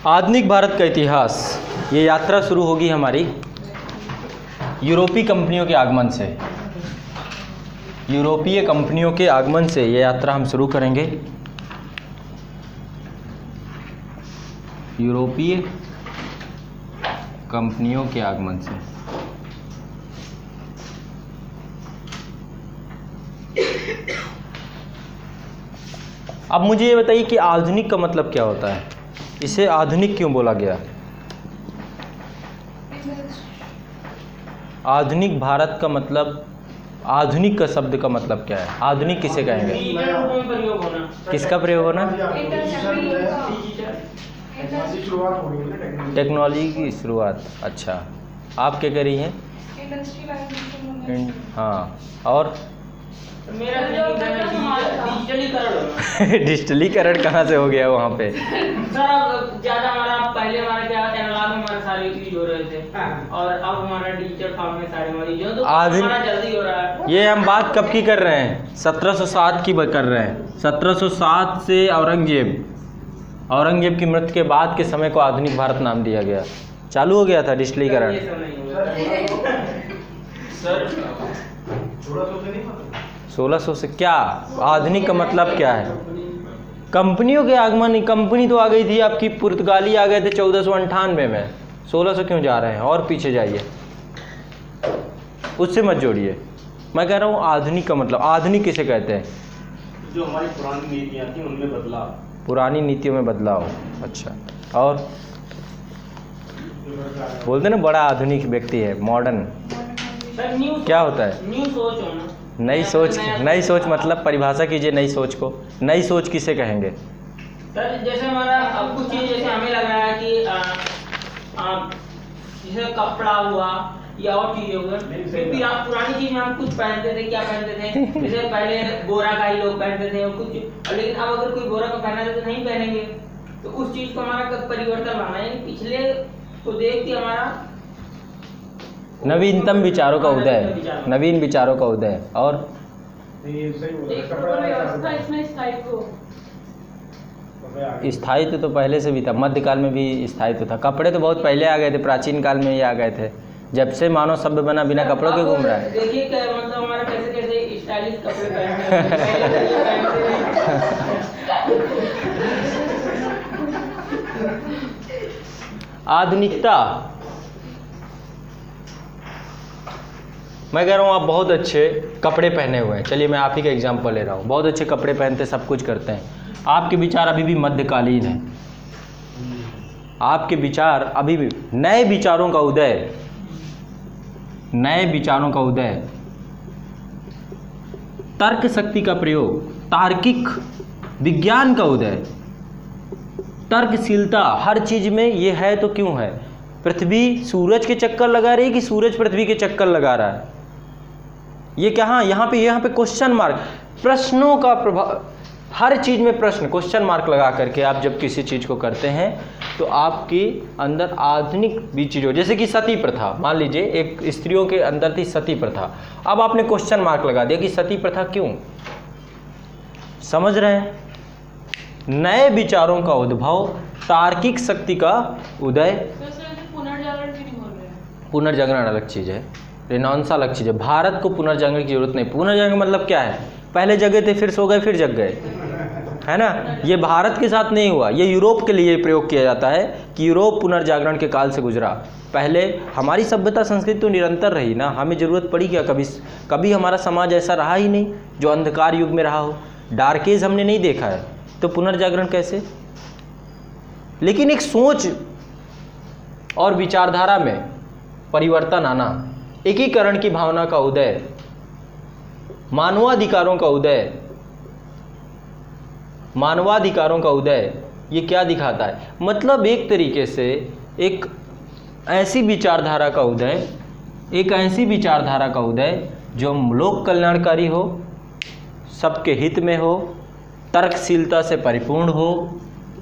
आधुनिक भारत का इतिहास, ये यात्रा शुरू होगी हमारी यूरोपीय कंपनियों के आगमन से। यूरोपीय कंपनियों के आगमन से ये यात्रा हम शुरू करेंगे। यूरोपीय कंपनियों के आगमन से। अब मुझे ये बताइए कि आधुनिक का मतलब क्या होता है? इसे आधुनिक क्यों बोला गया? आधुनिक भारत का मतलब, आधुनिक का शब्द का मतलब क्या है? आधुनिक किसे कहेंगे? किसका प्रयोग होना? टेक्नोलॉजी की शुरुआत। अच्छा, आप क्या कर रही हैं? हाँ, और डिजिटलीकरण कहाँ से हो गया वहाँ पे? सर ज़्यादा हमारा पहले हमारा क्या एनालॉग में हमारे सारे यूज हो रहे थे और अब हमारा डिजिटल फॉर्म में सारे हमारी जो तो हमारा जल्दी हो रहा है। ये हम बात कब की कर रहे हैं? 1707 की कर रहे हैं। 1707 से औरंगजेब की मृत्यु के बाद के समय को आधुनिक भारत नाम दिया गया। चालू हो गया था डिजिटलीकरण। सर 1600 से क्या? आधुनिक का मतलब क्या है? कंपनियों के आगमन। कंपनी तो आ गई थी आपकी, पुर्तगाली आ गए थे 1498 में। 1600 क्यों जा रहे हैं? और पीछे जाइए, उससे मत जोड़िए। मैं कह रहा हूँ आधुनिक का मतलब, आधुनिक किसे कहते हैं? जो हमारी पुरानी नीतियाँ थी उनमें बदलाव। पुरानी नीतियों में बदलाव। अच्छा, और बोलते ना बड़ा आधुनिक व्यक्ति है, मॉडर्न। क्या होता है? न्यू सोच होना। नई सोच। नई सोच मतलब परिभाषा कीजिए नई सोच को। नई सोच किसे कहेंगे? सर जैसे हमारा अब कुछ चीज़ जैसे हमें लग रहा है कि जैसे कपड़ा हुआ या और चीज़ें हो गई, फिर आप पुरानी चीज़ में हम कुछ पहनते थे, क्या पहनते थे? जैसे पहले बोरा का ही लोग पहनते थे और कुछ, लेकिन अब अगर कोई बोरा का पहना है तो नहीं पहनेंगे। तो उस चीज़ को हमारा कब परिवर्तन लाना है? पिछले को देख के हमारा नवीनतम विचारों का उदय, नवीन विचारों का उदय। और स्थायित्व तो पहले से भी था, मध्यकाल में भी स्थायित्व था। कपड़े तो बहुत पहले आ गए थे, प्राचीन काल में ही आ गए थे। जब से मानव सभ्य बना बिना कपड़ों के घूम रहा है। देखिए क्या मतलब हमारा कैसे कैसे स्टाइलिश कपड़े पहनते आधुनिकता। मैं कह रहा हूँ आप बहुत अच्छे कपड़े पहने हुए हैं। चलिए मैं आप ही का एग्जांपल ले रहा हूँ। बहुत अच्छे कपड़े पहनते, सब कुछ करते हैं। आपके विचार अभी भी मध्यकालीन हैं। आपके विचार अभी भी, नए विचारों का उदय, नए विचारों का उदय, तर्क शक्ति का प्रयोग, तार्किक विज्ञान का उदय, तर्कशीलता हर चीज में। ये है तो क्यों है? पृथ्वी सूरज के चक्कर लगा रही है कि सूरज पृथ्वी के चक्कर लगा रहा है? ये क्या? हाँ, यहाँ पे क्वेश्चन मार्क, प्रश्नों का प्रभाव। हर चीज में प्रश्न, क्वेश्चन मार्क लगा करके आप जब किसी चीज को करते हैं तो आपके अंदर आधुनिक भी चीज हो। जैसे कि सती प्रथा, मान लीजिए एक स्त्रियों के अंदर थी सती प्रथा। अब आपने क्वेश्चन मार्क लगा दिया कि सती प्रथा क्यों? समझ रहे हैं? नए विचारों का उद्भव, तार्किक शक्ति का उदय। पुनर्जागरण अलग चीज़ है, रेनेसांस अलग चीज़ है। भारत को पुनर्जागरण की जरूरत नहीं। पुनर्जागरण मतलब क्या है? पहले जगे थे, फिर सो गए, फिर जग गए, है ना? ये भारत के साथ नहीं हुआ। ये यूरोप के लिए प्रयोग किया जाता है कि यूरोप पुनर्जागरण के काल से गुजरा। पहले हमारी सभ्यता संस्कृति तो निरंतर रही ना। हमें ज़रूरत पड़ी क्या? कभी हमारा समाज ऐसा रहा ही नहीं जो अंधकार युग में रहा हो। डार्क एज हमने नहीं देखा है, तो पुनर्जागरण कैसे? लेकिन एक सोच और विचारधारा में परिवर्तन आना, एकीकरण की भावना का उदय, मानवाधिकारों का उदय, मानवाधिकारों का उदय, ये क्या दिखाता है? मतलब एक तरीके से एक ऐसी विचारधारा का उदय, एक ऐसी विचारधारा का उदय जो लोक कल्याणकारी हो, सबके हित में हो, तर्कशीलता से परिपूर्ण हो,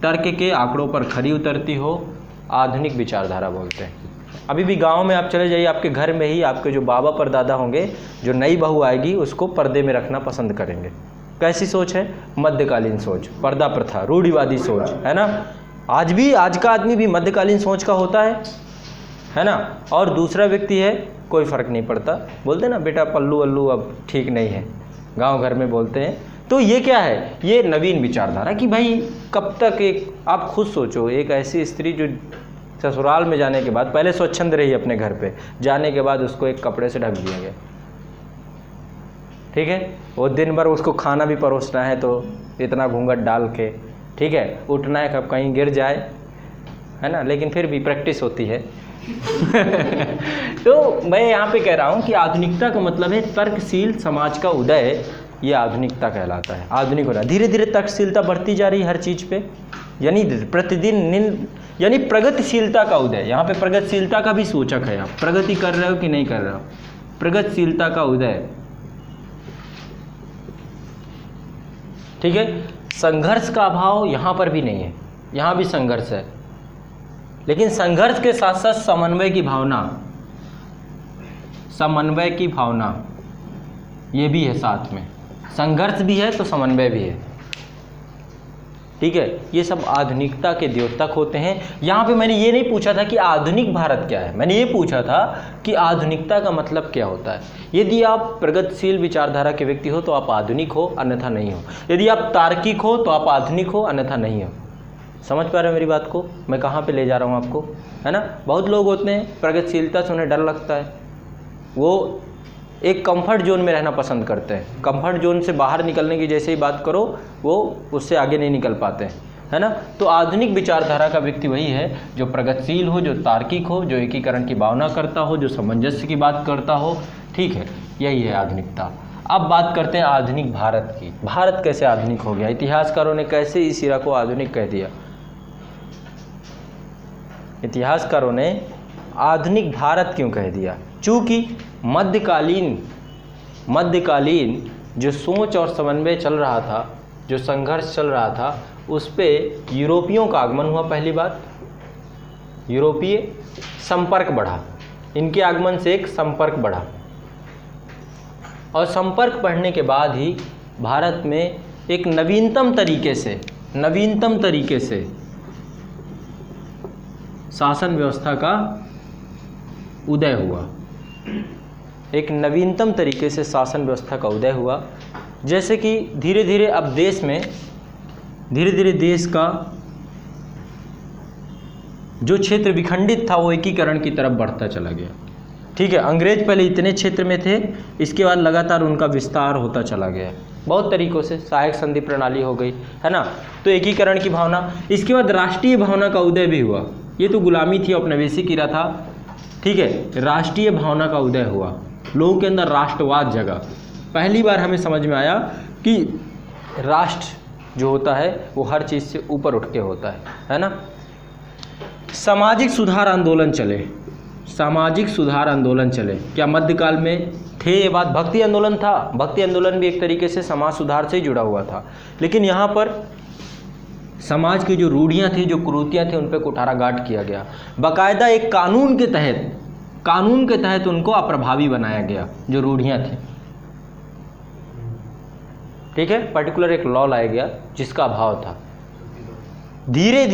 तर्क के आंकड़ों पर खरी उतरती हो, आधुनिक विचारधारा बोलते हैं। अभी भी गांव में आप चले जाइए, आपके घर में ही आपके जो बाबा परदादा होंगे, जो नई बहू आएगी उसको पर्दे में रखना पसंद करेंगे। कैसी सोच है? मध्यकालीन सोच, पर्दा प्रथा, रूढ़िवादी सोच, है ना। आज का आदमी भी मध्यकालीन सोच का होता है ना। और दूसरा व्यक्ति है कोई फ़र्क नहीं पड़ता, बोलते ना बेटा पल्लू वल्लू अब ठीक नहीं है, गांव घर में बोलते हैं। तो ये क्या है, ये नवीन विचारधारा कि भाई कब तक एक, आप खुद सोचो, एक ऐसी स्त्री जो ससुराल में जाने के बाद पहले स्वच्छंद रही अपने घर पे, जाने के बाद उसको एक कपड़े से ढक दिया गया, ठीक है। वो दिन भर उसको खाना भी परोसना है तो इतना घूंघट डाल के, ठीक है, उठना है कब कहीं गिर जाए, है ना, लेकिन फिर भी प्रैक्टिस होती है। तो मैं यहाँ पे कह रहा हूँ कि आधुनिकता का मतलब है तर्कशील समाज का उदय, ये आधुनिकता कहलाता है। आधुनिक होना, धीरे धीरे तर्कशीलता बढ़ती जा रही है हर चीज़ पे, यानी प्रतिदिन यानी प्रगतिशीलता का उदय। यहाँ पे प्रगतिशीलता का भी सूचक है, आप प्रगति कर रहे हो कि नहीं कर रहे हो, प्रगतिशीलता का उदय, ठीक है। संघर्ष का अभाव यहाँ पर भी नहीं है, यहाँ भी संघर्ष है, लेकिन संघर्ष के साथ साथ समन्वय की भावना, समन्वय की भावना ये भी है साथ में, संघर्ष भी है तो समन्वय भी है, ठीक है। ये सब आधुनिकता के द्योतक होते हैं। यहाँ पे मैंने ये नहीं पूछा था कि आधुनिक भारत क्या है, मैंने ये पूछा था कि आधुनिकता का मतलब क्या होता है। यदि आप प्रगतिशील विचारधारा के व्यक्ति हो तो आप आधुनिक हो, अन्यथा नहीं हो। यदि आप तार्किक हो तो आप आधुनिक हो, अन्यथा नहीं हो। समझ पा रहे हो मेरी बात को, मैं कहाँ पे ले जा रहा हूँ आपको, है ना। बहुत लोग होते हैं प्रगतिशीलता से उन्हें डर लगता है, वो एक कंफर्ट जोन में रहना पसंद करते हैं, कंफर्ट जोन से बाहर निकलने की जैसे ही बात करो वो उससे आगे नहीं निकल पाते हैं, है ना। तो आधुनिक विचारधारा का व्यक्ति वही है जो प्रगतिशील हो, जो तार्किक हो, जो एकीकरण की भावना करता हो, जो सामंजस्य की बात करता हो, ठीक है, यही है आधुनिकता। अब बात करते हैं आधुनिक भारत की। भारत कैसे आधुनिक हो गया, इतिहासकारों ने कैसे इस इरा को आधुनिक कह दिया। इतिहासकारों ने आधुनिक भारत क्यों कह दिया, चूँकि मध्यकालीन जो सोच और समन्वय चल रहा था, जो संघर्ष चल रहा था, उस पे यूरोपियों का आगमन हुआ। पहली बात, यूरोपीय संपर्क बढ़ा, इनके आगमन से एक संपर्क बढ़ा, और संपर्क बढ़ने के बाद ही भारत में एक नवीनतम तरीके से शासन व्यवस्था का उदय हुआ। एक नवीनतम तरीके से शासन व्यवस्था का उदय हुआ, जैसे कि धीरे धीरे अब देश में देश का जो क्षेत्र विखंडित था वो एकीकरण की तरफ बढ़ता चला गया, ठीक है। अंग्रेज पहले इतने क्षेत्र में थे, इसके बाद लगातार उनका विस्तार होता चला गया बहुत तरीक़ों से, सहायक संधि प्रणाली हो गई, है ना। तो एकीकरण की भावना, इसके बाद राष्ट्रीय भावना का उदय भी हुआ। ये तो गुलामी थी, औपनिवेशिक गिरा था, ठीक है। राष्ट्रीय भावना का उदय हुआ, लोगों के अंदर राष्ट्रवाद जगा। पहली बार हमें समझ में आया कि राष्ट्र जो होता है वो हर चीज़ से ऊपर उठ के होता है ना। सामाजिक सुधार आंदोलन चले, क्या मध्यकाल में थे ये बात। भक्ति आंदोलन था, भक्ति आंदोलन भी एक तरीके से समाज सुधार से ही जुड़ा हुआ था, लेकिन यहाँ पर समाज की जो रूढ़ियाँ थी, जो कुरीतियाँ थी, उन पर कुठाराघात किया गया। बाकायदा एक कानून के तहत उनको अप्रभावी बनाया गया, जो रूढ़ियाँ थी, ठीक है। पर्टिकुलर एक लॉ लाया गया जिसका अभाव था। धीरे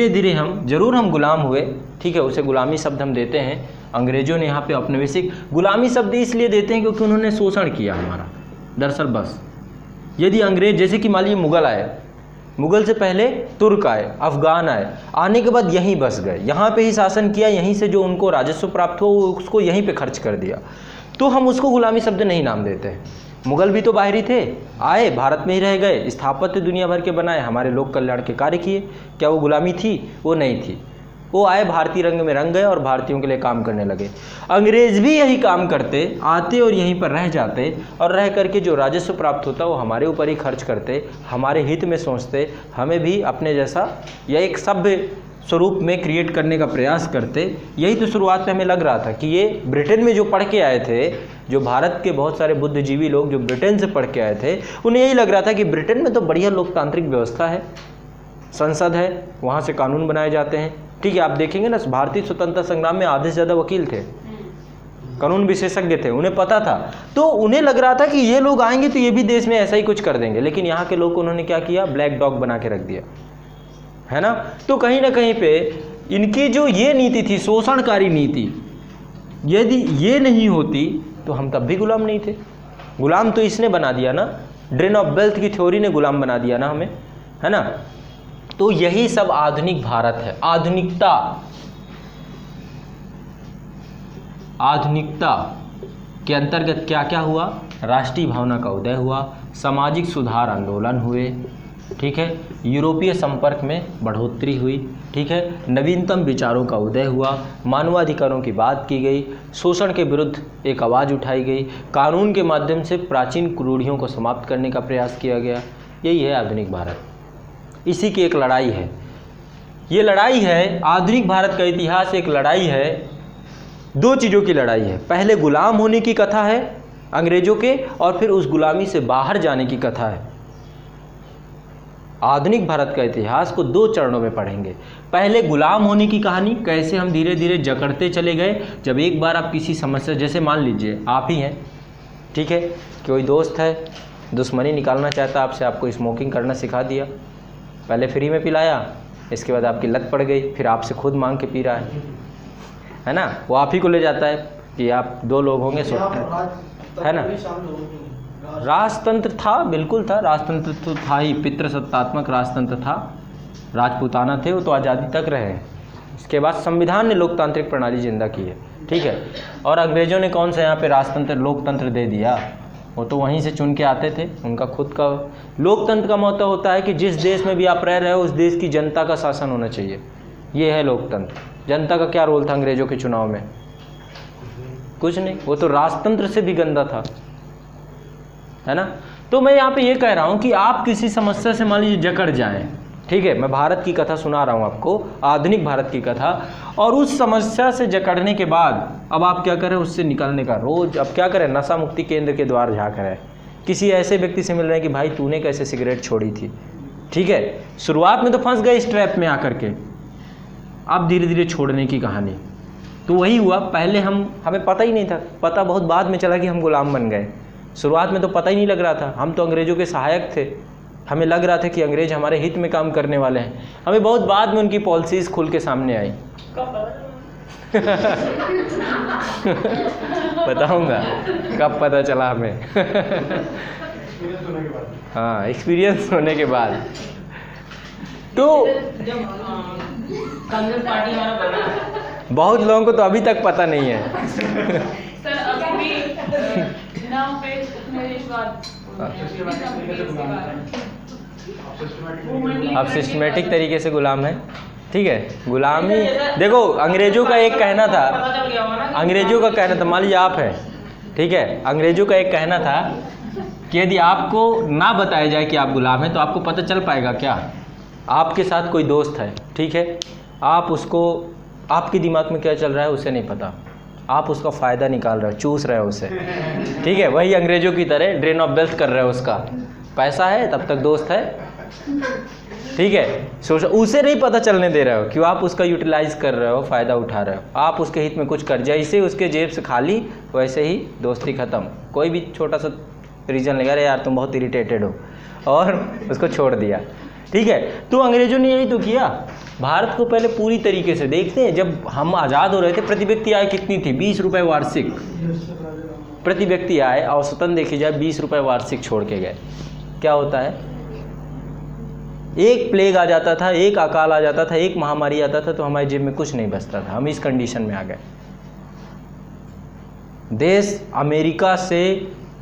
धीरे हम जरूर हम गुलाम हुए, ठीक है, उसे गुलामी शब्द हम देते हैं। अंग्रेजों ने यहाँ पे औपनिवेशिक गुलामी शब्द इसलिए देते हैं क्योंकि उन्होंने शोषण किया हमारा, दरअसल बस। यदि अंग्रेज, जैसे कि मान लीजिए मुग़ल आए, मुग़ल से पहले तुर्क आए, अफ़गान आए, आने के बाद यहीं बस गए, यहाँ पे ही शासन किया, यहीं से जो उनको राजस्व प्राप्त हो उसको यहीं पे खर्च कर दिया, तो हम उसको गुलामी शब्द नहीं नाम देते हैं। मुग़ल भी तो बाहरी थे, आए भारत में ही रह गए, स्थापत्य दुनिया भर के बनाए, हमारे लोक कल्याण के कार्य किए, क्या वो गुलामी थी? वो नहीं थी। वो आए, भारतीय रंग में रंग गए और भारतीयों के लिए काम करने लगे। अंग्रेज भी यही काम करते, आते और यहीं पर रह जाते, और रह करके जो राजस्व प्राप्त होता वो हमारे ऊपर ही खर्च करते, हमारे हित में सोचते, हमें भी अपने जैसा या एक सभ्य स्वरूप में क्रिएट करने का प्रयास करते। यही तो शुरुआत में हमें लग रहा था कि ये ब्रिटेन में जो पढ़ के आए थे, जो भारत के बहुत सारे बुद्धिजीवी लोग जो ब्रिटेन से पढ़ के आए थे, उन्हें यही लग रहा था कि ब्रिटेन में तो बढ़िया लोकतांत्रिक व्यवस्था है, संसद है, वहाँ से कानून बनाए जाते हैं, ठीक है। आप देखेंगे ना, भारतीय स्वतंत्रता संग्राम में आधे से ज़्यादा वकील थे, कानून विशेषज्ञ थे, उन्हें पता था, तो उन्हें लग रहा था कि ये लोग आएंगे तो ये भी देश में ऐसा ही कुछ कर देंगे। लेकिन यहाँ के लोग को उन्होंने क्या किया, ब्लैक डॉग बना के रख दिया। है ना। तो कहीं ना कहीं पे इनकी जो ये नीति थी, शोषणकारी नीति, यदि ये नहीं होती तो हम तब भी गुलाम नहीं थे। गुलाम तो इसने बना दिया ना, ड्रेन ऑफ वेल्थ की थ्योरी ने गुलाम बना दिया ना हमें, है ना। तो यही सब आधुनिक भारत है। आधुनिकता के अंतर्गत क्या क्या हुआ? राष्ट्रीय भावना का उदय हुआ, सामाजिक सुधार आंदोलन हुए, ठीक है, यूरोपीय संपर्क में बढ़ोतरी हुई, ठीक है, नवीनतम विचारों का उदय हुआ, मानवाधिकारों की बात की गई, शोषण के विरुद्ध एक आवाज़ उठाई गई, कानून के माध्यम से प्राचीन रूढ़ियों को समाप्त करने का प्रयास किया गया। यही है आधुनिक भारत। इसी की एक लड़ाई है, ये लड़ाई है आधुनिक भारत का इतिहास। एक लड़ाई है, दो चीज़ों की लड़ाई है। पहले गुलाम होने की कथा है अंग्रेजों के, और फिर उस गुलामी से बाहर जाने की कथा है। आधुनिक भारत का इतिहास को दो चरणों में पढ़ेंगे। पहले गुलाम होने की कहानी, कैसे हम धीरे धीरे जकड़ते चले गए। जब एक बार आप किसी समस्या, जैसे मान लीजिए आप ही हैं, ठीक है, कोई दोस्त है, दुश्मनी निकालना चाहता आपसे, आपको स्मोकिंग करना सिखा दिया, पहले फ्री में पिलाया, इसके बाद आपकी लत पड़ गई, फिर आपसे खुद मांग के पी रहा है ना। वो आप ही को ले जाता है कि आप दो लोग होंगे, है ना। राजतंत्र था, बिल्कुल था, राजतंत्र तो था ही, पितृसत्तात्मक राजतंत्र था, राजपूताना थे, वो तो आज़ादी तक रहे हैं। इसके बाद संविधान ने लोकतांत्रिक प्रणाली जिंदा की है, ठीक है। और अंग्रेजों ने कौन सा यहाँ पे राजतंत्र लोकतंत्र दे दिया? वो तो वहीं से चुन के आते थे, उनका खुद का। लोकतंत्र का मतलब होता है कि जिस देश में भी आप रह रहे हो उस देश की जनता का शासन होना चाहिए, ये है लोकतंत्र। जनता का क्या रोल था अंग्रेजों के चुनाव में? कुछ नहीं, वो तो राजतंत्र से भी गंदा था, है ना। तो मैं यहाँ पे ये कह रहा हूँ कि आप किसी समस्या से मान लीजिए जकड़ जाएं, ठीक है, मैं भारत की कथा सुना रहा हूँ आपको, आधुनिक भारत की कथा, और उस समस्या से जकड़ने के बाद अब आप क्या करें, उससे निकलने का रोज अब क्या करें, नशा मुक्ति केंद्र के द्वार झाँक रहे हैं, किसी ऐसे व्यक्ति से मिल रहे हैं कि भाई तूने कैसे सिगरेट छोड़ी थी, ठीक है। शुरुआत में तो फंस गए इस ट्रैप में आकर के, अब धीरे धीरे छोड़ने की कहानी। तो वही हुआ, पहले हमें पता ही नहीं था, पता बहुत बाद में चला कि हम गुलाम बन गए। शुरुआत में तो पता ही नहीं लग रहा था, हम तो अंग्रेज़ों के सहायक थे, हमें लग रहा था कि अंग्रेज हमारे हित में काम करने वाले हैं। हमें बहुत बाद में उनकी पॉलिसीज़ खुल के सामने आई। बताऊंगा कब पता चला हमें। हाँ, एक्सपीरियंस होने के बाद। तो जब कांग्रेस पार्टी हमारा बना, बहुत लोगों को तो अभी तक पता नहीं है। सर अभी भी नाम पे उपनिवेशवाद आप सिस्टमेटिक तरीके से गुलाम हैं, ठीक है। गुलामी देखो, अंग्रेजों का एक कहना था, पता चल गया होगा ना, अंग्रेजों का कहना था, मान लीजिए आप हैं, ठीक है, अंग्रेजों का एक कहना था कि यदि आपको ना बताया जाए कि आप गुलाम हैं तो आपको पता चल पाएगा क्या। आपके साथ कोई दोस्त है, ठीक है, आप उसको, आपके दिमाग में क्या चल रहा है उसे नहीं पता, आप उसका फ़ायदा निकाल रहे हो, चूस रहे हो उसे, ठीक है। वही अंग्रेजों की तरह ड्रेन ऑफ वेल्थ कर रहे हो उसका, पैसा है तब तक दोस्त है, ठीक है। सोच, उसे नहीं पता चलने दे रहे हो कि आप उसका यूटिलाइज कर रहे हो, फ़ायदा उठा रहे हो, आप उसके हित में कुछ कर, जैसे उसके जेब से खाली वैसे ही दोस्ती ख़त्म। कोई भी छोटा सा रीज़न लेगा, अरे यार तुम बहुत इरिटेटेड हो, और उसको छोड़ दिया, ठीक है। तो अंग्रेजों ने यही तो किया। भारत को पहले पूरी तरीके से देखते हैं, जब हम आज़ाद हो रहे थे प्रति व्यक्ति आय कितनी थी? 20 रुपये वार्षिक प्रति व्यक्ति आय, औसतन देखी जाए 20 रुपये वार्षिक छोड़ के गए। क्या होता है, एक प्लेग आ जाता था, एक अकाल आ जाता था, एक महामारी आता था तो हमारी जेब में कुछ नहीं बचता था। हम इस कंडीशन में आ गए। देश अमेरिका से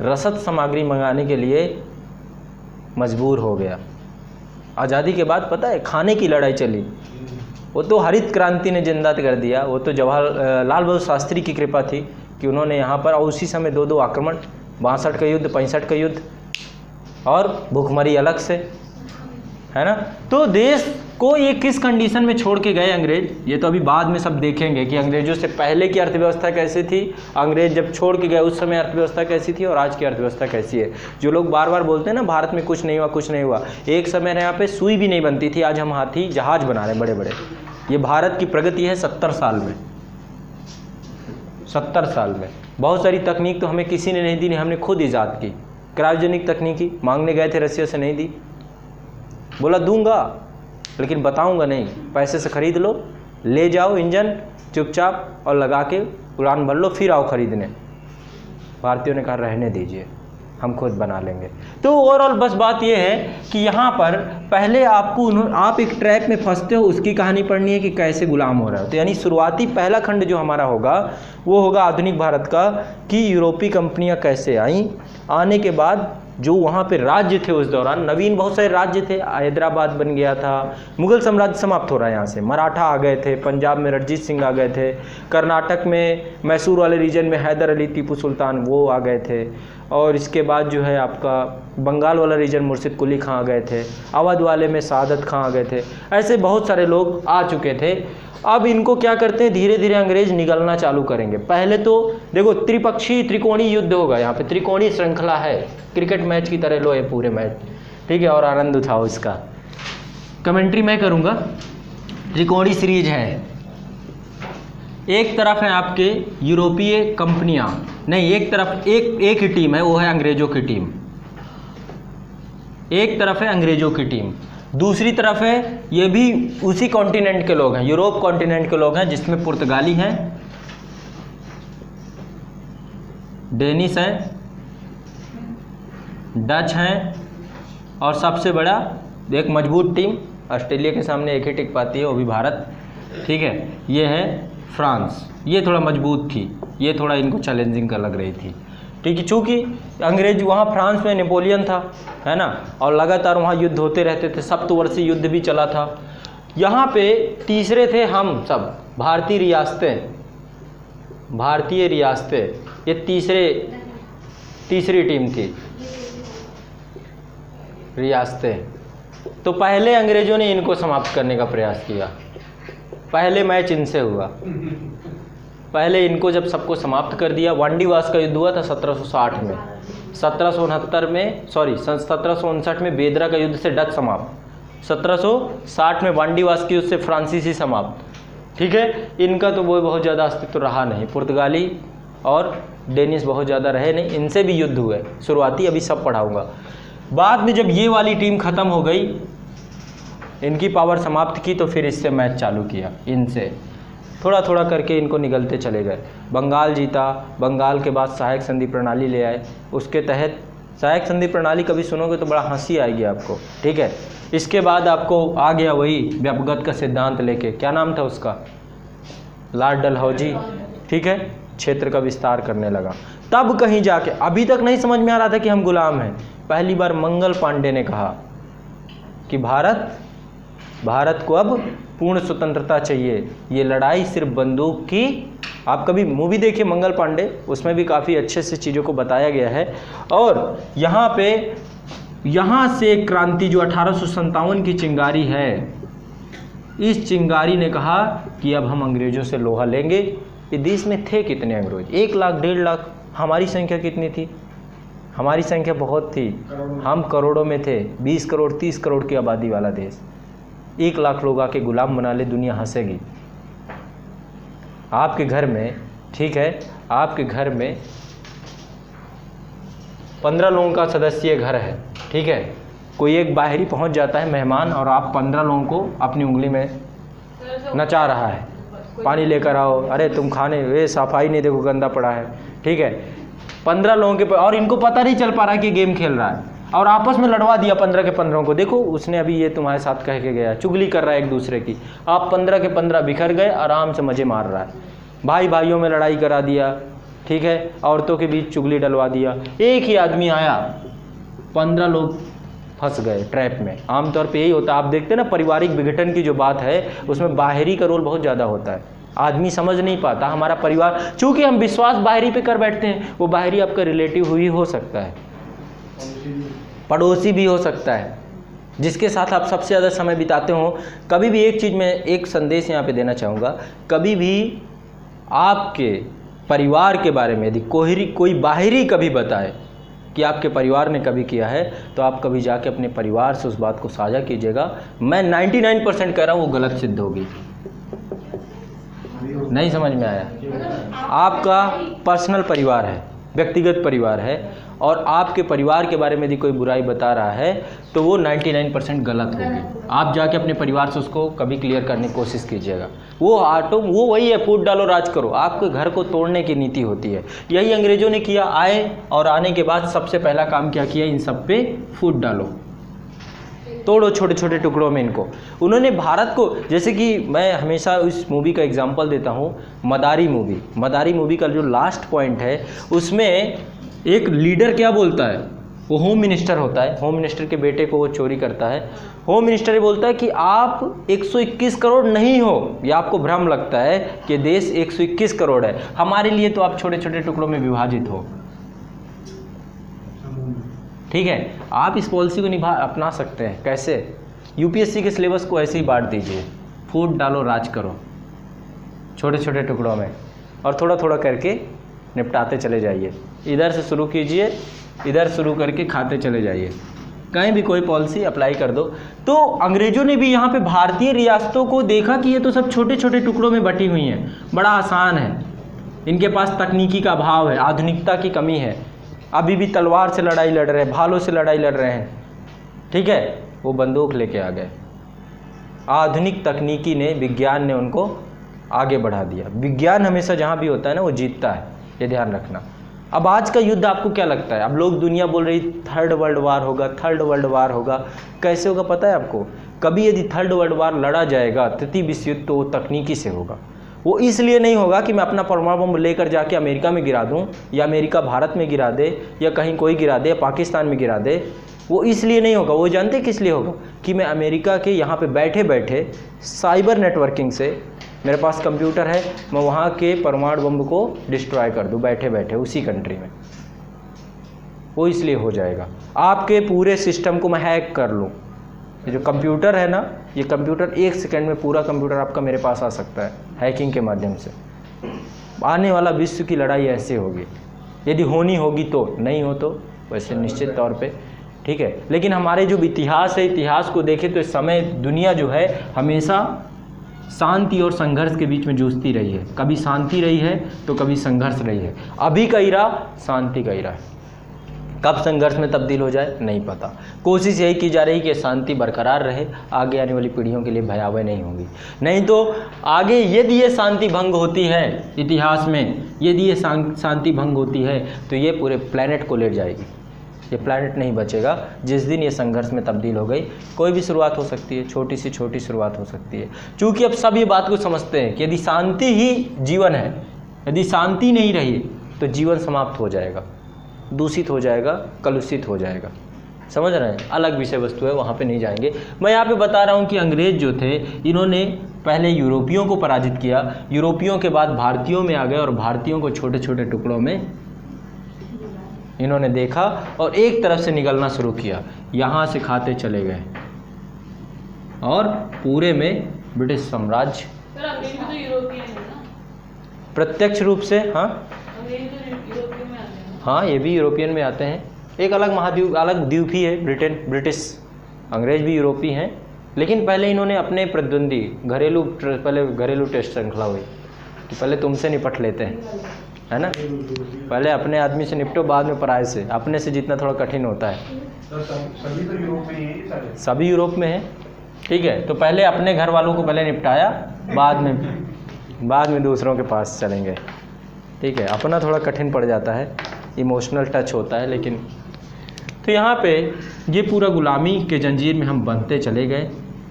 रसद सामग्री मंगाने के लिए मजबूर हो गया। आज़ादी के बाद पता है खाने की लड़ाई चली, वो तो हरित क्रांति ने जिंदा कर दिया। वो तो जवाहर लाल बहादुर शास्त्री की कृपा थी कि उन्होंने यहाँ पर, और उसी समय 2 आक्रमण, 62 का युद्ध, 65 का युद्ध, और भूखमरी अलग से, है ना। तो देश को ये किस कंडीशन में छोड़ के गए अंग्रेज, ये तो अभी बाद में सब देखेंगे कि अंग्रेजों से पहले की अर्थव्यवस्था कैसी थी, अंग्रेज जब छोड़ के गए उस समय अर्थव्यवस्था कैसी थी, और आज की अर्थव्यवस्था कैसी है। जो लोग बार बार बोलते हैं ना भारत में कुछ नहीं हुआ, कुछ नहीं हुआ, एक समय यहाँ पे सुई भी नहीं बनती थी, आज हम हाथी जहाज बना रहे हैं बड़े बड़े। ये भारत की प्रगति है 70 साल में, 70 साल में। बहुत सारी तकनीक तो हमें किसी ने नहीं दी, हमने खुद ईजाद की। क्रायोजेनिक तकनीकी मांगने गए थे रसिया से, नहीं दी, बोला दूंगा, लेकिन बताऊंगा नहीं। पैसे से ख़रीद लो, ले जाओ इंजन चुपचाप और लगा के उड़ान भर लो, फिर आओ ख़रीदने। भारतीयों ने कहा रहने दीजिए, हम खुद बना लेंगे। तो ओवरऑल बस बात यह है कि यहाँ पर पहले आप एक ट्रैप में फंसते हो, उसकी कहानी पढ़नी है कि कैसे गुलाम हो रहा है। तो यानी शुरुआती पहला खंड जो हमारा होगा वो होगा आधुनिक भारत का, कि यूरोपीय कंपनियाँ कैसे आईं, आने के बाद जो वहाँ पे राज्य थे उस दौरान, नवीन बहुत सारे राज्य थे, हैदराबाद बन गया था, मुगल साम्राज्य समाप्त हो रहा है यहाँ से, मराठा आ गए थे, पंजाब में रणजीत सिंह आ गए थे, कर्नाटक में मैसूर वाले रीजन में हैदर अली टीपू सुल्तान वो आ गए थे, और इसके बाद जो है आपका बंगाल वाला रीजन मुर्शिद कुली खां आ गए थे, अवध वाले में सादत खां आ गए थे, ऐसे बहुत सारे लोग आ चुके थे। अब इनको क्या करते हैं, धीरे धीरे अंग्रेज निगलना चालू करेंगे। पहले तो देखो त्रिपक्षीय त्रिकोणीय युद्ध होगा, यहाँ पे त्रिकोणीय श्रृंखला है, क्रिकेट मैच की तरह लो ये पूरे मैच, ठीक है, और आनंद उठाओ इसका। कमेंट्री मैं करूँगा। त्रिकोणीय सीरीज है, एक तरफ है आपके यूरोपीय कंपनियां, नहीं एक तरफ एक ही टीम है, वो है अंग्रेजों की टीम, एक तरफ है अंग्रेजों की टीम, दूसरी तरफ है ये भी उसी कॉन्टिनेंट के लोग हैं, यूरोप कॉन्टिनेंट के लोग हैं, जिसमें पुर्तगाली हैं, डेनिश हैं, डच हैं, और सबसे बड़ा एक मजबूत टीम ऑस्ट्रेलिया के सामने एक ही टिक पाती है, वो भी भारत, ठीक है, ये है फ्रांस। ये थोड़ा मजबूत थी, ये थोड़ा इनको चैलेंजिंग का लग रही थी, ठीक है, चूँकि अंग्रेज वहाँ फ्रांस में नेपोलियन था, है ना, और लगातार वहाँ युद्ध होते रहते थे, सप्तवर्षीय युद्ध भी चला था। यहाँ पे तीसरे थे हम सब, भारतीय रियासतें, ये तीसरी टीम थी, रियासतें। तो पहले अंग्रेजों ने इनको समाप्त करने का प्रयास किया, पहले मैच इनसे हुआ, पहले इनको जब सबको समाप्त कर दिया। वांडीवास का युद्ध हुआ था 1760 में, 1759 में बेदरा का युद्ध से डच समाप्त, 1760 में वांडीवास के युद्ध से फ्रांसीसी समाप्त, ठीक है। इनका तो वो बहुत ज़्यादा अस्तित्व रहा नहीं, पुर्तगाली और डेनिश बहुत ज़्यादा रहे नहीं, इनसे भी युद्ध हुए शुरुआती, अभी सब पढ़ाऊँगा। बाद में जब ये वाली टीम ख़त्म हो गई, इनकी पावर समाप्त की, तो फिर इससे मैच चालू किया, इनसे थोड़ा थोड़ा करके इनको निगलते चले गए। बंगाल जीता, बंगाल के बाद सहायक संधि प्रणाली ले आए, उसके तहत सहायक संधि प्रणाली कभी सुनोगे तो बड़ा हंसी आएगी आपको, ठीक है। इसके बाद आपको आ गया वही व्यापकता का सिद्धांत लेके, क्या नाम था उसका, लॉर्ड डलहौजी, ठीक है, क्षेत्र का विस्तार करने लगा। तब कहीं जाके, अभी तक नहीं समझ में आ रहा था कि हम गुलाम हैं, पहली बार मंगल पांडे ने कहा कि भारत को अब पूर्ण स्वतंत्रता चाहिए, ये लड़ाई सिर्फ बंदूक की। आप कभी मूवी देखिए मंगल पांडे, उसमें भी काफ़ी अच्छे से चीज़ों को बताया गया है। और यहाँ से क्रांति जो 1857 की चिंगारी है, इस चिंगारी ने कहा कि अब हम अंग्रेज़ों से लोहा लेंगे। ये देश में थे कितने अंग्रेज, 1 लाख 1.5 लाख, हमारी संख्या कितनी थी, हमारी संख्या बहुत थी, हम करोड़ों में थे, 20 करोड़ 30 करोड़ की आबादी वाला देश, 1 लाख लोग आके गुलाम बना ले, दुनिया हंसेगी। आपके घर में, ठीक है, आपके घर में 15 लोगों का सदस्य घर है, ठीक है, कोई एक बाहरी पहुंच जाता है मेहमान, और आप 15 लोगों को अपनी उंगली में नचा रहा है, पानी लेकर आओ, अरे तुम खाने, वे सफाई नहीं, देखो गंदा पड़ा है, ठीक है, 15 लोगों के, और इनको पता नहीं चल पा रहा है कि गेम खेल रहा है, और आपस में लड़वा दिया 15 के 15 को। देखो उसने अभी ये तुम्हारे साथ कह के गया, चुगली कर रहा है एक दूसरे की, आप 15 के 15 बिखर गए, आराम से मज़े मार रहा है, भाई भाइयों में लड़ाई करा दिया, ठीक है, औरतों के बीच चुगली डलवा दिया। एक ही आदमी आया, 15 लोग फंस गए ट्रैप में। आमतौर पे यही होता है, आप देखते हैं ना, पारिवारिक विघटन की जो बात है उसमें बाहरी का रोल बहुत ज़्यादा होता है। आदमी समझ नहीं पाता हमारा परिवार, चूँकि हम विश्वास बाहरी पे कर बैठते हैं, वो बाहरी आपका रिलेटिव ही हो सकता है, पड़ोसी भी हो सकता है, जिसके साथ आप सबसे ज़्यादा समय बिताते हो। कभी भी एक चीज़ में एक संदेश यहाँ पे देना चाहूँगा, कभी भी आपके परिवार के बारे में यदि कोई बाहरी कभी बताए कि आपके परिवार ने कभी किया है, तो आप कभी जाके अपने परिवार से उस बात को साझा कीजिएगा। मैं 99% कह रहा हूँ वो गलत सिद्ध होगी। नहीं समझ में आया? आपका पर्सनल परिवार है, व्यक्तिगत परिवार है, और आपके परिवार के बारे में यदि कोई बुराई बता रहा है तो वो 99% गलत होगी। आप जाके अपने परिवार से उसको कभी क्लियर करने की कोशिश कीजिएगा। वो वही है, फूट डालो राज करो, आपके घर को तोड़ने की नीति होती है। यही अंग्रेजों ने किया, आए और आने के बाद सबसे पहला काम क्या किया, इन सब पे फूट डालो, तोड़ो छोटे छोटे टुकड़ों में इनको। उन्होंने भारत को, जैसे कि मैं हमेशा उस मूवी का एग्जांपल देता हूँ, मदारी मूवी का जो लास्ट पॉइंट है उसमें एक लीडर क्या बोलता है, वो होम मिनिस्टर होता है, होम मिनिस्टर के बेटे को वो चोरी करता है। होम मिनिस्टर ये बोलता है कि आप 121 करोड़ नहीं हो, या आपको भ्रम लगता है कि देश 121 करोड़ है, हमारे लिए तो आप छोटे छोटे टुकड़ों में विभाजित हो। ठीक है, आप इस पॉलिसी को अपना सकते हैं। कैसे? यूपीएससी के सिलेबस को ऐसे ही बांट दीजिए, फूट डालो राज करो, छोटे छोटे टुकड़ों में, और थोड़ा थोड़ा करके निपटाते चले जाइए। इधर से शुरू कीजिए, इधर शुरू करके खाते चले जाइए, कहीं भी कोई पॉलिसी अप्लाई कर दो। तो अंग्रेजों ने भी यहाँ पे भारतीय रियासतों को देखा कि ये तो सब छोटे छोटे टुकड़ों में बटी हुई हैं, बड़ा आसान है, इनके पास तकनीकी का अभाव है, आधुनिकता की कमी है, अभी भी तलवार से लड़ाई लड़ रहे हैं, भालों से लड़ाई लड़ रहे हैं। ठीक है, वो बंदूक लेके आ गए। आधुनिक तकनीकी ने, विज्ञान ने उनको आगे बढ़ा दिया। विज्ञान हमेशा जहाँ भी होता है ना, वो जीतता है, ये ध्यान रखना। अब आज का युद्ध आपको क्या लगता है? अब लोग दुनिया बोल रही थर्ड वर्ल्ड वार होगा, थर्ड वर्ल्ड वार होगा। कैसे होगा पता है आपको? कभी यदि थर्ड वर्ल्ड वार लड़ा जाएगा, तृतीय विश्व युद्ध, तो वो तकनीकी से होगा। वो इसलिए नहीं होगा कि मैं अपना परमाणु बम लेकर जाके अमेरिका में गिरा दूं, या अमेरिका भारत में गिरा दे, या कहीं कोई गिरा दे, या पाकिस्तान में गिरा दे। वो इसलिए नहीं होगा। वो जानते किस लिए होगा? कि मैं अमेरिका के यहाँ पे बैठे बैठे साइबर नेटवर्किंग से, मेरे पास कंप्यूटर है, मैं वहाँ के परमाणु बम को डिस्ट्रॉय कर दूँ बैठे बैठे उसी कंट्री में। वो इसलिए हो जाएगा। आपके पूरे सिस्टम को मैं हैक कर लूँ। ये जो कंप्यूटर है ना, ये कंप्यूटर 1 सेकंड में पूरा कंप्यूटर आपका मेरे पास आ सकता है हैकिंग के माध्यम से। आने वाला विश्व की लड़ाई ऐसे होगी, यदि होनी होगी तो, नहीं हो तो वैसे निश्चित तौर पे। ठीक है, लेकिन हमारे जो इतिहास है, इतिहास को देखें तो इस समय दुनिया जो है हमेशा शांति और संघर्ष के बीच में जूझती रही है। कभी शांति रही है तो कभी संघर्ष रही है। अभी का इरा शांति का इरा है। कब संघर्ष में तब्दील हो जाए नहीं पता। कोशिश यही की जा रही कि शांति बरकरार रहे, आगे आने वाली पीढ़ियों के लिए भयावह नहीं होगी। नहीं तो आगे यदि ये शांति भंग होती है, इतिहास में यदि ये शांति भंग होती है तो ये पूरे प्लैनेट को ले जाएगी। ये प्लैनेट नहीं बचेगा जिस दिन ये संघर्ष में तब्दील हो गई। कोई भी शुरुआत हो सकती है, छोटी से छोटी शुरुआत हो सकती है। चूँकि अब सब ये बात को समझते हैं कि यदि शांति ही जीवन है, यदि शांति नहीं रही तो जीवन समाप्त हो जाएगा, दूषित हो जाएगा, कलुषित हो जाएगा। समझ रहे हैं? अलग विषय वस्तु है, वहाँ पे नहीं जाएंगे। मैं यहाँ पे बता रहा हूँ कि अंग्रेज जो थे, इन्होंने पहले यूरोपियों को पराजित किया, यूरोपियों के बाद भारतीयों में आ गए और भारतीयों को छोटे छोटे टुकड़ों में इन्होंने देखा और एक तरफ से निकलना शुरू किया। यहाँ से खाते चले गए और पूरे में ब्रिटिश साम्राज्य सर अंग्रेज तो यूरोपियन है ना? प्रत्यक्ष रूप से, हाँ अंग्रेज तो यूरोपियन में आते हैं ना? हाँ, ये भी यूरोपियन में आते हैं। एक अलग महाद्वीप, अलग द्वीप ही है ब्रिटिश। अंग्रेज भी यूरोपी हैं, लेकिन पहले इन्होंने अपने प्रतिद्वंदी पहले घरेलू टेस्ट श्रृंखला हुई कि पहले तुमसे निपट लेते हैं, है ना। पहले अपने आदमी से निपटो, बाद में पराये से। अपने से जितना थोड़ा कठिन होता है। सभी तो यूरोप में ही है, सभी यूरोप में है। ठीक है, तो पहले अपने घर वालों को पहले निपटाया, बाद में दूसरों के पास चलेंगे। ठीक है, अपना थोड़ा कठिन पड़ जाता है, इमोशनल टच होता है। लेकिन तो यहाँ पे ये पूरा गुलामी के जंजीर में हम बनते चले गए।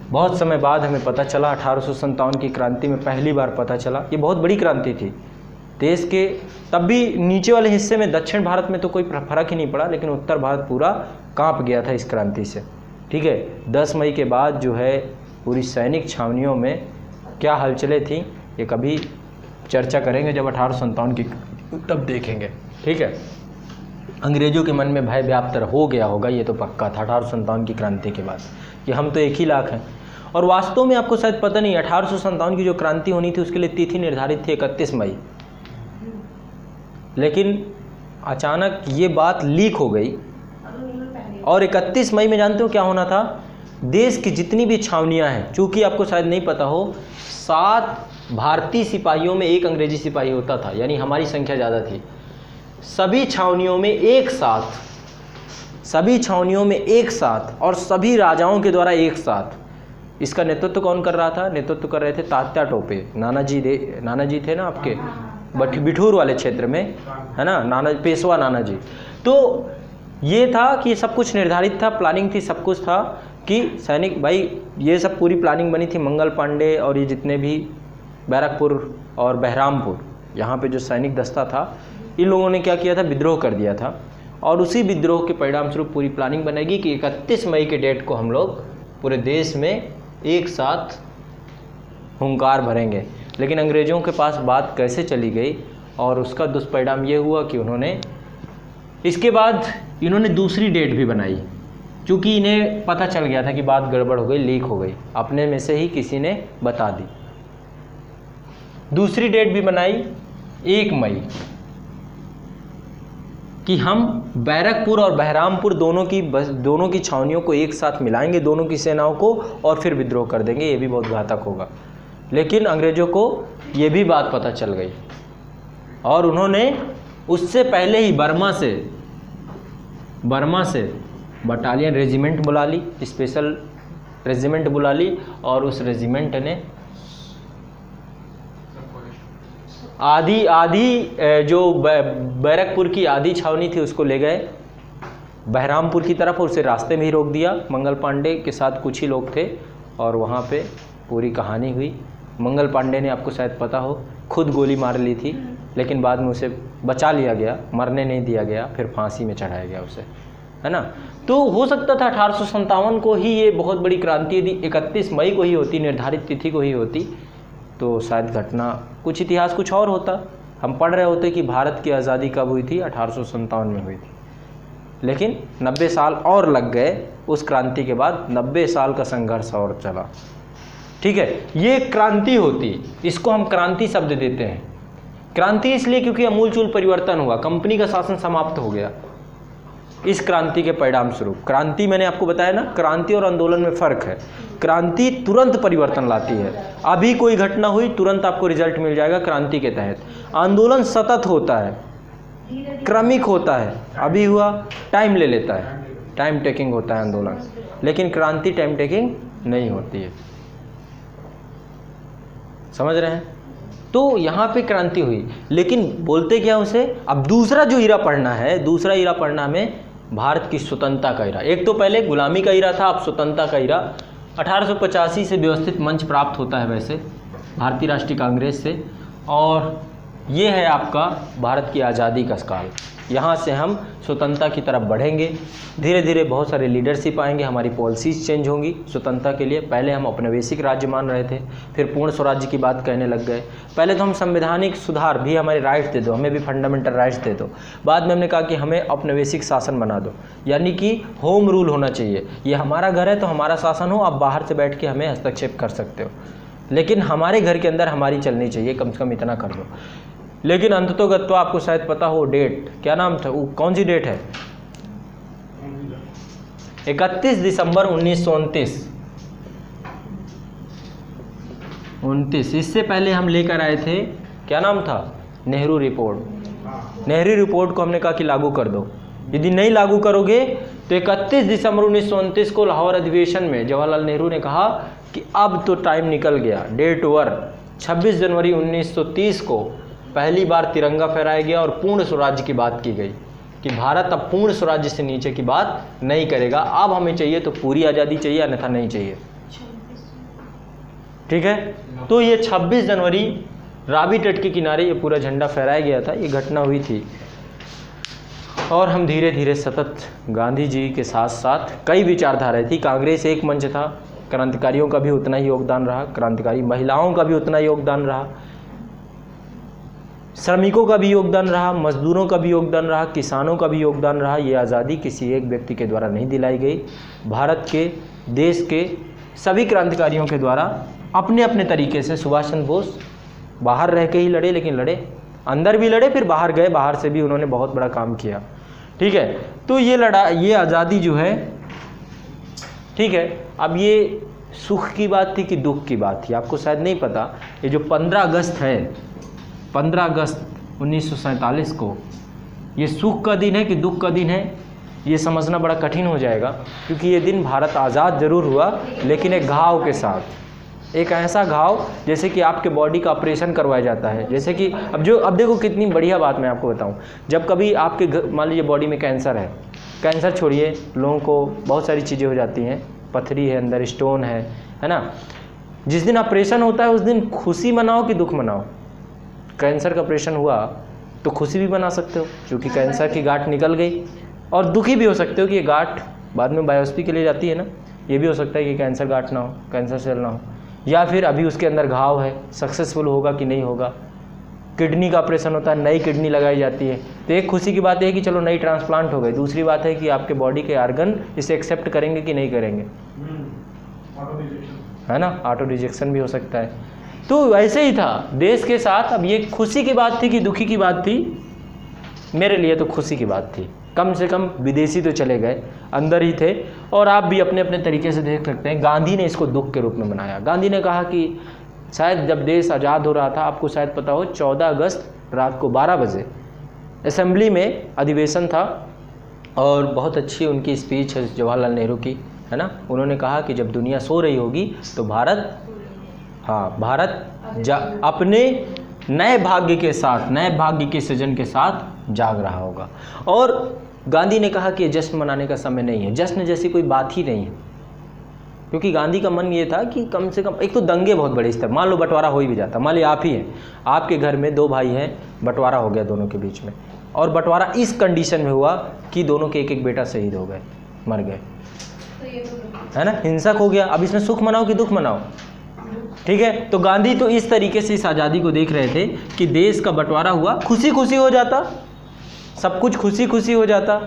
बहुत समय बाद हमें पता चला, 1857 की क्रांति में पहली बार पता चला। ये बहुत बड़ी क्रांति थी देश के। तब भी नीचे वाले हिस्से में, दक्षिण भारत में तो कोई फर्क ही नहीं पड़ा, लेकिन उत्तर भारत पूरा कांप गया था इस क्रांति से। ठीक है, 10 मई के बाद जो है पूरी सैनिक छावनियों में क्या हलचलें थी, ये कभी चर्चा करेंगे जब 1857 की तब देखेंगे। ठीक है, अंग्रेज़ों के मन में भय व्याप्त हो गया होगा, ये तो पक्का था 1857 की क्रांति के बाद कि हम तो एक ही लाख हैं। और वास्तव में आपको शायद पता नहीं, 1857 की जो क्रांति होनी थी उसके लिए तिथि निर्धारित थी 31 मई, लेकिन अचानक ये बात लीक हो गई और 31 मई में जानते हो क्या होना था? देश की जितनी भी छावनियां हैं, चूँकि आपको शायद नहीं पता हो, 7 भारतीय सिपाहियों में 1 अंग्रेजी सिपाही होता था, यानी हमारी संख्या ज़्यादा थी। सभी छावनियों में एक साथ, सभी छावनियों में एक साथ और सभी राजाओं के द्वारा एक साथ। इसका नेतृत्व कौन कर रहा था? नेतृत्व कर रहे थे तात्या टोपे। नानाजी थे ना आपके बिठूर वाले क्षेत्र में, है ना, पेशवा नानाजी। तो ये था कि सब कुछ निर्धारित था, प्लानिंग थी, सब कुछ था कि सैनिक भाई, ये सब पूरी प्लानिंग बनी थी। मंगल पांडे और ये जितने भी बैरकपुर और बहरामपुर, यहाँ पे जो सैनिक दस्ता था, इन लोगों ने क्या किया था? विद्रोह कर दिया था। और उसी विद्रोह के परिणाम स्वरूप पूरी प्लानिंग बनेगी कि 31 मई के डेट को हम लोग पूरे देश में एक साथ हुंकार भरेंगे। लेकिन अंग्रेज़ों के पास बात कैसे चली गई और उसका दुष्परिणाम ये हुआ कि उन्होंने इसके बाद इन्होंने दूसरी डेट भी बनाई, क्योंकि इन्हें पता चल गया था कि बात गड़बड़ हो गई, लीक हो गई, अपने में से ही किसी ने बता दी। दूसरी डेट भी बनाई 1 मई कि हम बैरकपुर और बहरामपुर दोनों की छावनियों को एक साथ मिलाएंगे, दोनों की सेनाओं को, और फिर विद्रोह कर देंगे। ये भी बहुत घातक होगा। लेकिन अंग्रेज़ों को ये भी बात पता चल गई और उन्होंने उससे पहले ही बर्मा से बटालियन रेजिमेंट बुला ली, स्पेशल रेजिमेंट बुला ली, और उस रेजिमेंट ने आधी जो बैरकपुर की आधी छावनी थी उसको ले गए बहरामपुर की तरफ, और उसे रास्ते में ही रोक दिया। मंगल पांडे के साथ कुछ ही लोग थे और वहाँ पे पूरी कहानी हुई। मंगल पांडे ने, आपको शायद पता हो, खुद गोली मार ली थी, लेकिन बाद में उसे बचा लिया गया, मरने नहीं दिया गया, फिर फांसी में चढ़ाया गया उसे, है ना। तो हो सकता था 1857 को ही ये बहुत बड़ी क्रांति, यदि 31 मई को ही होती, निर्धारित तिथि को ही होती, तो शायद घटना कुछ, इतिहास कुछ और होता। हम पढ़ रहे होते कि भारत की आज़ादी कब हुई थी? 1857 में हुई थी। लेकिन 90 साल और लग गए उस क्रांति के बाद, 90 साल का संघर्ष और चला। ठीक है, ये क्रांति होती, इसको हम क्रांति शब्द देते हैं। क्रांति इसलिए क्योंकि अमूलचूल परिवर्तन हुआ, कंपनी का शासन समाप्त हो गया इस क्रांति के परिणाम स्वरूप। क्रांति मैंने आपको बताया ना, क्रांति और आंदोलन में फ़र्क है। क्रांति तुरंत परिवर्तन लाती है, अभी कोई घटना हुई तुरंत आपको रिजल्ट मिल जाएगा क्रांति के तहत। आंदोलन सतत होता है, क्रमिक होता है, अभी हुआ, टाइम ले लेता है, टाइम टेकिंग होता है आंदोलन। लेकिन क्रांति टाइम टेकिंग नहीं होती है, समझ रहे हैं। तो यहाँ पे क्रांति हुई, लेकिन बोलते क्या उसे? अब दूसरा जो ईरा पढ़ना है, दूसरा ईरा पढ़ना हमें भारत की स्वतंत्रता का ईरा। एक तो पहले गुलामी का ईरा था, अब स्वतंत्रता का ईरा। 1885 से व्यवस्थित मंच प्राप्त होता है वैसे भारतीय राष्ट्रीय कांग्रेस से, और ये है आपका भारत की आज़ादी का काल। यहाँ से हम स्वतंत्रता की तरफ बढ़ेंगे, धीरे धीरे बहुत सारे लीडरशिप आएंगे, हमारी पॉलिसीज़ चेंज होंगी स्वतंत्रता के लिए। पहले हम औपनिवेशिक राज्य मान रहे थे, फिर पूर्ण स्वराज्य की बात कहने लग गए। पहले तो हम संवैधानिक सुधार भी, हमारे राइट्स दे दो, हमें भी फंडामेंटल राइट्स दे दो। बाद में हमने कहा कि हमें औपनिवेशिक शासन बना दो, यानी कि होम रूल होना चाहिए। ये हमारा घर है तो हमारा शासन हो, आप बाहर से बैठ के हमें हस्तक्षेप कर सकते हो, लेकिन हमारे घर के अंदर हमारी चलनी चाहिए, कम से कम इतना कर दो। लेकिन अंततोगत्वा आपको शायद पता हो डेट, क्या नाम था वो, कौन सी डेट है? 31 दिसंबर 1929। इससे पहले हम लेकर आए थे, क्या नाम था? नेहरू रिपोर्ट। नेहरू रिपोर्ट को हमने कहा कि लागू कर दो। यदि नहीं लागू करोगे तो 31 दिसंबर 1929 को लाहौर अधिवेशन में जवाहरलाल नेहरू ने कहा कि अब तो टाइम निकल गया, डेट ओवर। 26 जनवरी 1930 को पहली बार तिरंगा फहराया गया और पूर्ण स्वराज्य की बात की गई कि भारत अब पूर्ण स्वराज्य से नीचे की बात नहीं करेगा, अब हमें चाहिए तो पूरी आज़ादी चाहिए, अन्यथा नहीं चाहिए। ठीक है, तो ये 26 जनवरी रावी तट के किनारे ये पूरा झंडा फहराया गया था, ये घटना हुई थी। और हम धीरे धीरे सतत गांधी जी के साथ साथ कई विचारधाराएं थी। कांग्रेस एक मंच था, क्रांतिकारियों का भी उतना ही योगदान रहा, क्रांतिकारी महिलाओं का भी उतना योगदान रहा, श्रमिकों का भी योगदान रहा, मजदूरों का भी योगदान रहा, किसानों का भी योगदान रहा। ये आज़ादी किसी एक व्यक्ति के द्वारा नहीं दिलाई गई, भारत के देश के सभी क्रांतिकारियों के द्वारा अपने अपने तरीके से। सुभाष चंद्र बोस बाहर रह के ही लड़े, लेकिन लड़े, अंदर भी लड़े, फिर बाहर गए, बाहर से भी उन्होंने बहुत बड़ा काम किया। ठीक है, तो ये आज़ादी जो है, ठीक है। अब ये सुख की बात थी कि दुख की बात थी, आपको शायद नहीं पता। ये जो 15 अगस्त है, 15 अगस्त 1947 को, ये सुख का दिन है कि दुख का दिन है, ये समझना बड़ा कठिन हो जाएगा, क्योंकि ये दिन भारत आज़ाद ज़रूर हुआ लेकिन एक घाव के साथ, एक ऐसा घाव जैसे कि आपके बॉडी का ऑपरेशन करवाया जाता है। जैसे कि अब देखो कितनी बढ़िया बात मैं आपको बताऊं, जब कभी आपके मान लीजिए बॉडी में कैंसर है, कैंसर छोड़िए, लोगों को बहुत सारी चीज़ें हो जाती हैं, पथरी है अंदर, स्टोन है ना। जिस दिन ऑपरेशन होता है उस दिन खुशी मनाओ कि दुख मनाओ। कैंसर का ऑपरेशन हुआ तो खुशी भी मना सकते हो क्योंकि कैंसर की गांठ निकल गई, और दुखी भी हो सकते हो कि ये गांठ बाद में बायोप्सी के लिए जाती है ना, ये भी हो सकता है कि कैंसर गांठ ना हो, कैंसर सेल ना हो, या फिर अभी उसके अंदर घाव है, सक्सेसफुल होगा कि नहीं होगा। किडनी का ऑपरेशन होता है, नई किडनी लगाई जाती है, तो एक खुशी की बात है कि चलो नई ट्रांसप्लांट हो गई, दूसरी बात है कि आपके बॉडी के ऑर्गन इसे एक्सेप्ट करेंगे कि नहीं करेंगे, है ना, ऑटो रिजेक्शन भी हो सकता है। तो वैसे ही था देश के साथ। अब ये खुशी की बात थी कि दुखी की बात थी? मेरे लिए तो खुशी की बात थी, कम से कम विदेशी तो चले गए, अंदर ही थे। और आप भी अपने अपने तरीके से देख सकते हैं, गांधी ने इसको दुख के रूप में मनाया। गांधी ने कहा कि शायद जब देश आज़ाद हो रहा था, आपको शायद पता हो, 14 अगस्त रात को 12 बजे असेंबली में अधिवेशन था, और बहुत अच्छी उनकी स्पीच है जवाहरलाल नेहरू की, है ना। उन्होंने कहा कि जब दुनिया सो रही होगी तो भारत अपने नए भाग्य के साथ, नए भाग्य के सृजन के साथ जाग रहा होगा। और गांधी ने कहा कि जश्न मनाने का समय नहीं है, जश्न जैसी कोई बात ही नहीं है, क्योंकि गांधी का मन ये था कि कम से कम, एक तो दंगे बहुत बड़े स्तर, मान लो बंटवारा हो ही भी जाता, मान लो आप ही हैं, आपके घर में 2 भाई हैं, बंटवारा हो गया दोनों के बीच में, और बंटवारा इस कंडीशन में हुआ कि दोनों के एक एक बेटा शहीद हो गए, मर गए, है ना, हिंसक हो गया। अब इसमें सुख मनाओ कि दुख मनाओ? ठीक है, तो गांधी तो इस तरीके से इस आज़ादी को देख रहे थे कि देश का बंटवारा हुआ, खुशी खुशी हो जाता, सब कुछ खुशी खुशी हो जाता,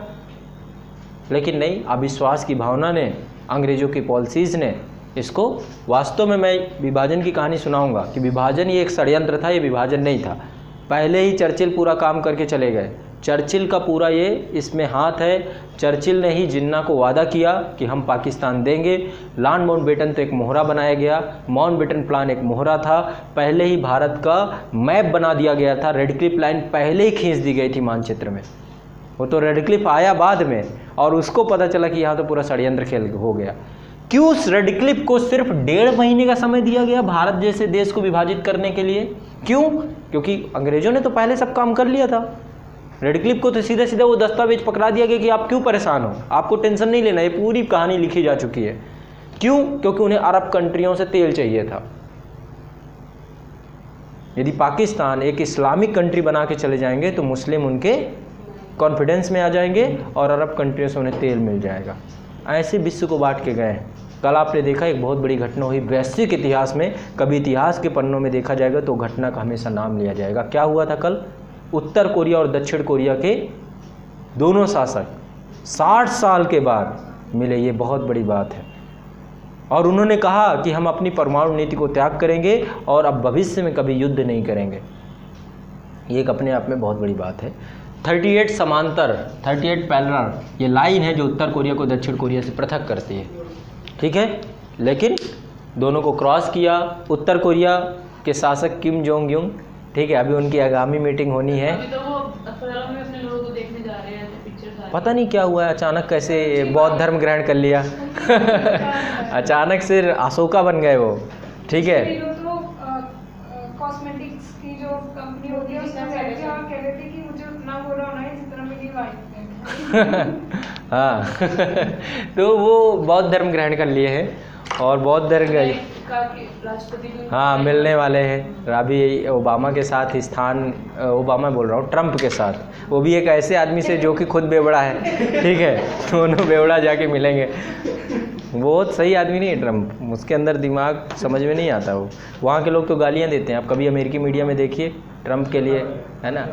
लेकिन नहीं, अविश्वास की भावना ने, अंग्रेज़ों की पॉलिसीज़ ने इसको, वास्तव में मैं विभाजन की कहानी सुनाऊंगा कि विभाजन ये एक षड्यंत्र था, ये विभाजन नहीं था। पहले ही चर्चिल पूरा काम करके चले गए, चर्चिल का पूरा ये इसमें हाथ है। चर्चिल ने ही जिन्ना को वादा किया कि हम पाकिस्तान देंगे। लॉर्ड माउंटबेटन तो एक मोहरा बनाया गया, माउंटबेटन प्लान एक मोहरा था, पहले ही भारत का मैप बना दिया गया था, रेड क्लिफ लाइन पहले ही खींच दी गई थी मानचित्र में। वो तो रेड क्लिफ आया बाद में, और उसको पता चला कि यहाँ तो पूरा षड्यंत्र खेल हो गया। क्यों उस रेड क्लिफ को सिर्फ 1.5 महीने का समय दिया गया भारत जैसे देश को विभाजित करने के लिए? क्यों? क्योंकि अंग्रेजों ने तो पहले सब काम कर लिया था। रेड क्लिफ को तो सीधे सीधे वो दस्तावेज पकड़ा दिया गया कि आप क्यों परेशान हो, आपको टेंशन नहीं लेना, ये पूरी कहानी लिखी जा चुकी है। क्यों? क्योंकि उन्हें अरब कंट्रियों से तेल चाहिए था। यदि पाकिस्तान एक इस्लामिक कंट्री बना के चले जाएंगे तो मुस्लिम उनके कॉन्फिडेंस में आ जाएंगे और अरब कंट्रियों से उन्हें तेल मिल जाएगा। ऐसे विश्व को बांट के गए। कल आपने देखा एक बहुत बड़ी घटना हुई वैश्विक इतिहास में, कभी इतिहास के पन्नों में देखा जाएगा तो घटना का हमेशा नाम लिया जाएगा। क्या हुआ था कल? उत्तर कोरिया और दक्षिण कोरिया के दोनों शासक 60 साल के बाद मिले, ये बहुत बड़ी बात है। और उन्होंने कहा कि हम अपनी परमाणु नीति को त्याग करेंगे और अब भविष्य में कभी युद्ध नहीं करेंगे। ये एक अपने आप में बहुत बड़ी बात है। 38 समांतर, 38 पैरेलल, ये लाइन है जो उत्तर कोरिया को दक्षिण कोरिया से पृथक करती है, ठीक है। लेकिन दोनों को क्रॉस किया उत्तर कोरिया के शासक किम जोंग युंग, ठीक है। अभी उनकी आगामी मीटिंग होनी है। अभी तो वो अस्पतालों में अपने लोगों को देखने जा रहे हैं, पिक्चर्स आ पता नहीं क्या हुआ है, अचानक कैसे बौद्ध धर्म ग्रहण कर लिया अचानक से अशोका बन गए वो, ठीक है। कॉस्मेटिक्स की जो कंपनी होती है उसमें बैठ के और कह रहे थे कि मुझे उतना बोला होना है जितना मेरी वाइफ हाँ तो वो बौद्ध धर्म ग्रहण कर लिए हैं और बौद्ध धर्म राष्ट्रपति भी हाँ मिलने वाले हैं। अभी ओबामा के साथ स्थान, ओबामा बोल रहा हूँ, ट्रंप के साथ, वो भी एक ऐसे आदमी से जो कि खुद बेवड़ा है, ठीक है। दोनों बेवड़ा जाके मिलेंगे। बहुत सही आदमी नहीं है ट्रंप, उसके अंदर दिमाग समझ में नहीं आता। वो वहाँ के लोग तो गालियाँ देते हैं, आप कभी अमेरिकी मीडिया में देखिए ट्रंप के लिए, है ना,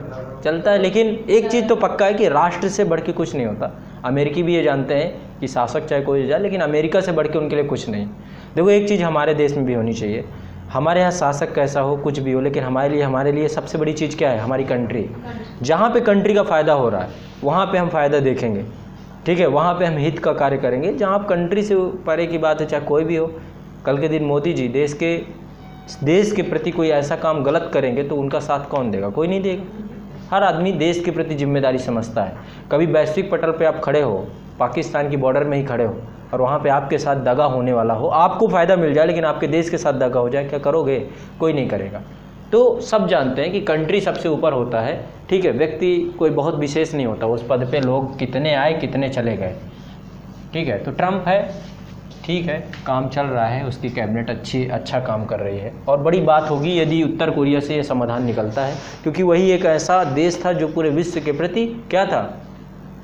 चलता है। लेकिन एक चीज़ तो पक्का है कि राष्ट्र से बढ़ के कुछ नहीं होता। अमेरिकी भी ये जानते हैं कि शासक चाहे कोई जाए, लेकिन अमेरिका से बढ़ के उनके लिए कुछ नहीं। देखो एक चीज़ हमारे देश में भी होनी चाहिए, हमारे यहाँ शासक कैसा हो कुछ भी हो, लेकिन हमारे लिए सबसे बड़ी चीज़ क्या है? हमारी कंट्री। जहाँ पे कंट्री का फ़ायदा हो रहा है वहाँ पे हम फ़ायदा देखेंगे, ठीक है, वहाँ पे हम हित का कार्य करेंगे। जहाँ आप कंट्री से परे की बात है, चाहे कोई भी हो, कल के दिन मोदी जी देश के प्रति कोई ऐसा काम गलत करेंगे तो उनका साथ कौन देगा? कोई नहीं देगा। हर आदमी देश के प्रति जिम्मेदारी समझता है। कभी वैश्विक पटल पे आप खड़े हो, पाकिस्तान की बॉर्डर में ही खड़े हो और वहाँ पे आपके साथ दगा होने वाला हो, आपको फ़ायदा मिल जाए लेकिन आपके देश के साथ दगा हो जाए, क्या करोगे? कोई नहीं करेगा। तो सब जानते हैं कि कंट्री सबसे ऊपर होता है, ठीक है, व्यक्ति कोई बहुत विशेष नहीं होता। उस पद पे लोग कितने आए कितने चले गए, ठीक है। तो ट्रम्प है, ठीक है, काम चल रहा है, उसकी कैबिनेट अच्छा काम कर रही है और बड़ी बात होगी यदि उत्तर कोरिया से ये समाधान निकलता है, क्योंकि वही एक ऐसा देश था जो पूरे विश्व के प्रति क्या था,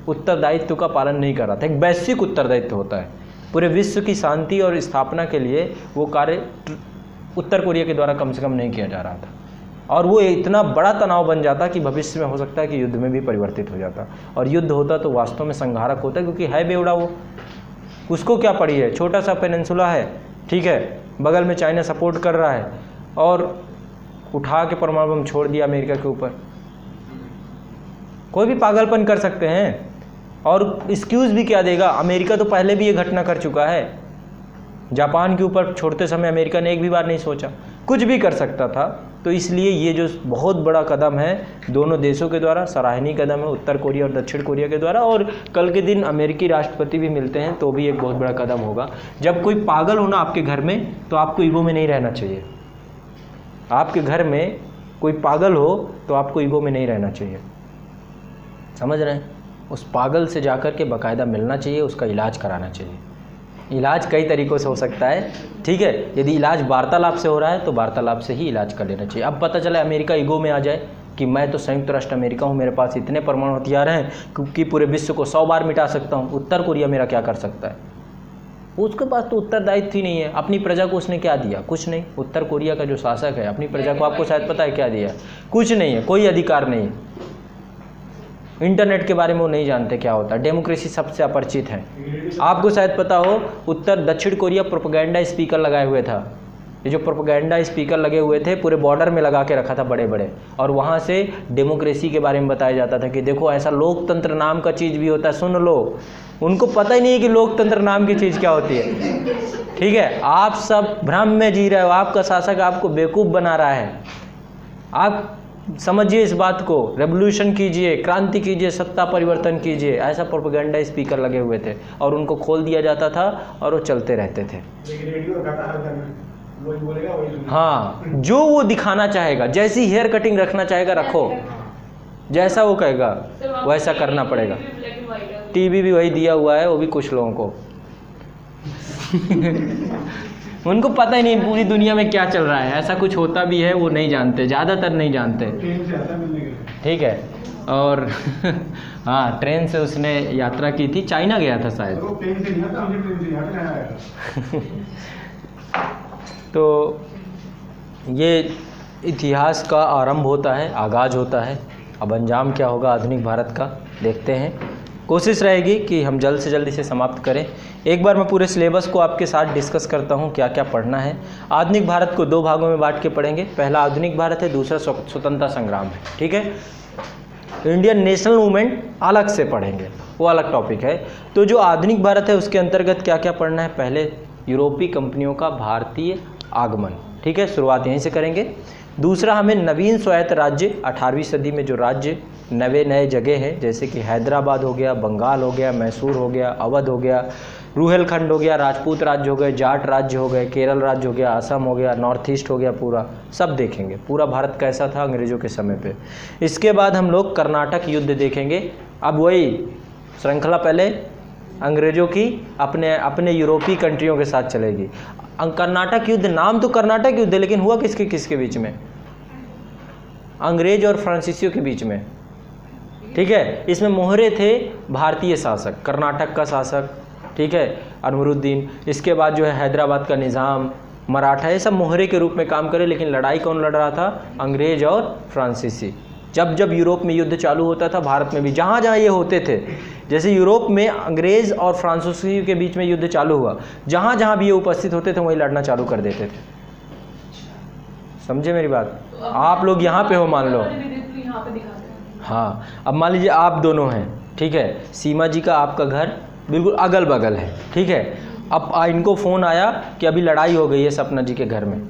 उत्तरदायित्व का पालन नहीं कर रहा था। एक वैश्विक उत्तरदायित्व होता है, पूरे विश्व की शांति और स्थापना के लिए वो कार्य उत्तर कोरिया के द्वारा कम से कम नहीं किया जा रहा था और वो इतना बड़ा तनाव बन जाता कि भविष्य में हो सकता है कि युद्ध में भी परिवर्तित हो जाता। और युद्ध होता तो वास्तव में संहारक होता, क्योंकि है बेवड़ा वो, उसको क्या पड़ी है, छोटा सा पेनिनसुला है, ठीक है, बगल में चाइना सपोर्ट कर रहा है और उठा के परमाणु बम छोड़ दिया अमेरिका के ऊपर। कोई भी पागलपन कर सकते हैं और एक्सक्यूज़ भी क्या देगा। अमेरिका तो पहले भी ये घटना कर चुका है, जापान के ऊपर छोड़ते समय अमेरिका ने एक भी बार नहीं सोचा, कुछ भी कर सकता था। तो इसलिए ये जो बहुत बड़ा कदम है दोनों देशों के द्वारा, सराहनीय कदम है उत्तर कोरिया और दक्षिण कोरिया के द्वारा, और कल के दिन अमेरिकी राष्ट्रपति भी मिलते हैं तो भी एक बहुत बड़ा कदम होगा। जब कोई पागल हो ना आपके घर में तो आपको ईगो में नहीं रहना चाहिए। आपके घर में कोई पागल हो तो आपको ईगो में नहीं रहना चाहिए, समझ रहे हैं। उस पागल से जाकर के बाकायदा मिलना चाहिए, उसका इलाज कराना चाहिए। इलाज कई तरीक़ों से हो सकता है, ठीक है। यदि इलाज वार्तालाप से हो रहा है तो वार्तालाप से ही इलाज कर लेना चाहिए। अब पता चला अमेरिका ईगो में आ जाए कि मैं तो संयुक्त राष्ट्र अमेरिका हूँ, मेरे पास इतने परमाणु हथियार हैं क्योंकि पूरे विश्व को 100 बार मिटा सकता हूँ, उत्तर कोरिया मेरा क्या कर सकता है? उसके पास तो उत्तरदायित्व ही नहीं है। अपनी प्रजा को उसने क्या दिया? कुछ नहीं। उत्तर कोरिया का जो शासक है अपनी प्रजा को, आपको शायद पता है क्या दिया? कुछ नहीं है, कोई अधिकार नहीं। इंटरनेट के बारे में वो नहीं जानते क्या होता है, डेमोक्रेसी सबसे अपरिचित है। आपको शायद पता हो उत्तर दक्षिण कोरिया प्रोपेगेंडा स्पीकर लगाए हुए था। ये जो प्रोपेगेंडा स्पीकर लगे हुए थे पूरे बॉर्डर में लगा के रखा था बड़े बड़े, और वहाँ से डेमोक्रेसी के बारे में बताया जाता था कि देखो ऐसा लोकतंत्र नाम का चीज़ भी होता है, सुन लो। उनको पता ही नहीं है कि लोकतंत्र नाम की चीज़ क्या होती है, ठीक है। आप सब भ्रम में जी रहे हो, आपका शासक आपको बेवकूफ़ बना रहा है। आप समझिए इस बात को, रेवोल्यूशन कीजिए, क्रांति कीजिए, सत्ता परिवर्तन कीजिए, ऐसा प्रोपेगेंडा स्पीकर लगे हुए थे और उनको खोल दिया जाता था और वो चलते रहते थे। हाँ, जो वो दिखाना चाहेगा, जैसी हेयर कटिंग रखना चाहेगा रखो, जैसा वो कहेगा वैसा करना पड़ेगा। टीवी भी वही दिया हुआ है, वो भी कुछ लोगों को उनको पता ही नहीं पूरी दुनिया में क्या चल रहा है, ऐसा कुछ होता भी है वो नहीं जानते, ज़्यादातर नहीं जानते, ठीक है। और हाँ, ट्रेन से उसने यात्रा की थी, चाइना गया था शायद। तो ये इतिहास का आरंभ होता है, आगाज़ होता है। अब अंजाम क्या होगा आधुनिक भारत का, देखते हैं। कोशिश रहेगी कि हम जल्द से जल्द इसे समाप्त करें। एक बार मैं पूरे सिलेबस को आपके साथ डिस्कस करता हूं, क्या क्या पढ़ना है। आधुनिक भारत को 2 भागों में बांट के पढ़ेंगे। पहला आधुनिक भारत है, दूसरा स्वतंत्रता संग्राम है, ठीक है। इंडियन नेशनल मूवमेंट अलग से पढ़ेंगे, वो अलग टॉपिक है। तो जो आधुनिक भारत है उसके अंतर्गत क्या क्या पढ़ना है? पहले यूरोपीय कंपनियों का भारतीय आगमन, ठीक है, शुरुआत यहीं से करेंगे। दूसरा, हमें नवीन स्वायत्त राज्य 18वीं सदी में जो राज्य नए जगह हैं, जैसे कि हैदराबाद हो गया, बंगाल हो गया, मैसूर हो गया, अवध हो गया, रूहेलखंड हो गया, राजपूत राज्य हो गए, जाट राज्य हो गए, केरल राज्य हो गया, असम हो गया, नॉर्थ ईस्ट हो गया, पूरा सब देखेंगे, पूरा भारत कैसा था अंग्रेज़ों के समय पे। इसके बाद हम लोग कर्नाटक युद्ध देखेंगे। अब वही श्रृंखला पहले अंग्रेज़ों की अपने यूरोपीय कंट्रियों के साथ चलेगी। कर्नाटक युद्ध, नाम तो कर्नाटक युद्ध है लेकिन हुआ किसके बीच में? अंग्रेज और फ्रांसीसियों के बीच में, ठीक है। इसमें मोहरे थे भारतीय शासक, कर्नाटक का शासक, ठीक है, अनवरुद्दीन। इसके बाद जो है हैदराबाद का निज़ाम, मराठा, ये सब मोहरे के रूप में काम करे। लेकिन लड़ाई कौन लड़ रहा था? अंग्रेज और फ्रांसीसी। जब यूरोप में युद्ध चालू होता था, भारत में भी जहाँ जहाँ ये होते थे, जैसे यूरोप में अंग्रेज़ और फ्रांसीसी के बीच में युद्ध चालू हुआ, जहाँ जहाँ भी ये उपस्थित होते थे वहीं लड़ना चालू कर देते थे। समझे मेरी बात? आप लोग यहाँ पे हो मान लो, हाँ, अब मान लीजिए आप दोनों हैं, ठीक है, सीमा जी का आपका घर बिल्कुल अगल बगल है, ठीक है। अब इनको फ़ोन आया कि अभी लड़ाई हो गई है सपना जी के घर में,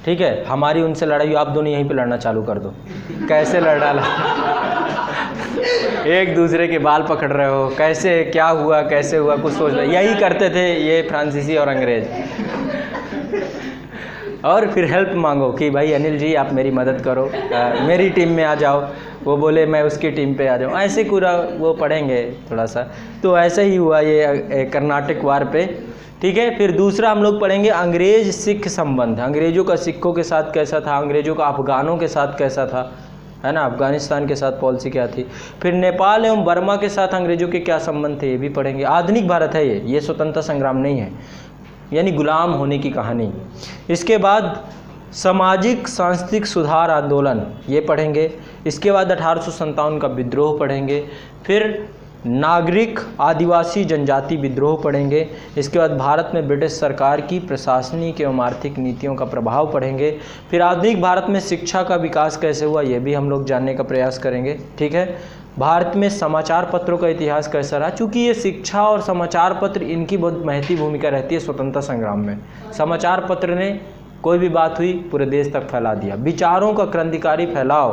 ठीक है, हमारी उनसे लड़ाई, आप दोनों यहीं पे लड़ना चालू कर दो। कैसे लड़ डाला एक दूसरे के बाल पकड़ रहे हो, कैसे क्या हुआ कैसे हुआ कुछ सोच रहे, यही करते थे ये फ्रांसीसी और अंग्रेज। और फिर हेल्प मांगो कि भाई अनिल जी आप मेरी मदद करो, मेरी टीम में आ जाओ, वो बोले मैं उसकी टीम पे आ जाऊँ, ऐसे पूरा वो पढ़ेंगे थोड़ा सा। तो ऐसा ही हुआ ये कर्नाटक वार पे, ठीक है। फिर दूसरा हम लोग पढ़ेंगे अंग्रेज सिख संबंध, अंग्रेज़ों का सिखों के साथ कैसा था, अंग्रेज़ों का अफ़गानों के साथ कैसा था, है ना, अफ़गानिस्तान के साथ पॉलिसी क्या थी। फिर नेपाल एवं बर्मा के साथ अंग्रेज़ों के क्या संबंध थे ये भी पढ़ेंगे। आधुनिक भारत है ये स्वतंत्रता संग्राम नहीं है, यानी गुलाम होने की कहानी। इसके बाद सामाजिक सांस्कृतिक सुधार आंदोलन ये पढ़ेंगे। इसके बाद 1857 का विद्रोह पढ़ेंगे। फिर नागरिक आदिवासी जनजाति विद्रोह पढ़ेंगे। इसके बाद भारत में ब्रिटिश सरकार की प्रशासनिक एवं आर्थिक नीतियों का प्रभाव पढ़ेंगे। फिर आधुनिक भारत में शिक्षा का विकास कैसे हुआ ये भी हम लोग जानने का प्रयास करेंगे, ठीक है। भारत में समाचार पत्रों का इतिहास कैसा रहा, चूँकि ये शिक्षा और समाचार पत्र इनकी बहुत महती भूमिका रहती है स्वतंत्रता संग्राम में। समाचार पत्र ने कोई भी बात हुई पूरे देश तक फैला दिया। विचारों का क्रांतिकारी फैलाव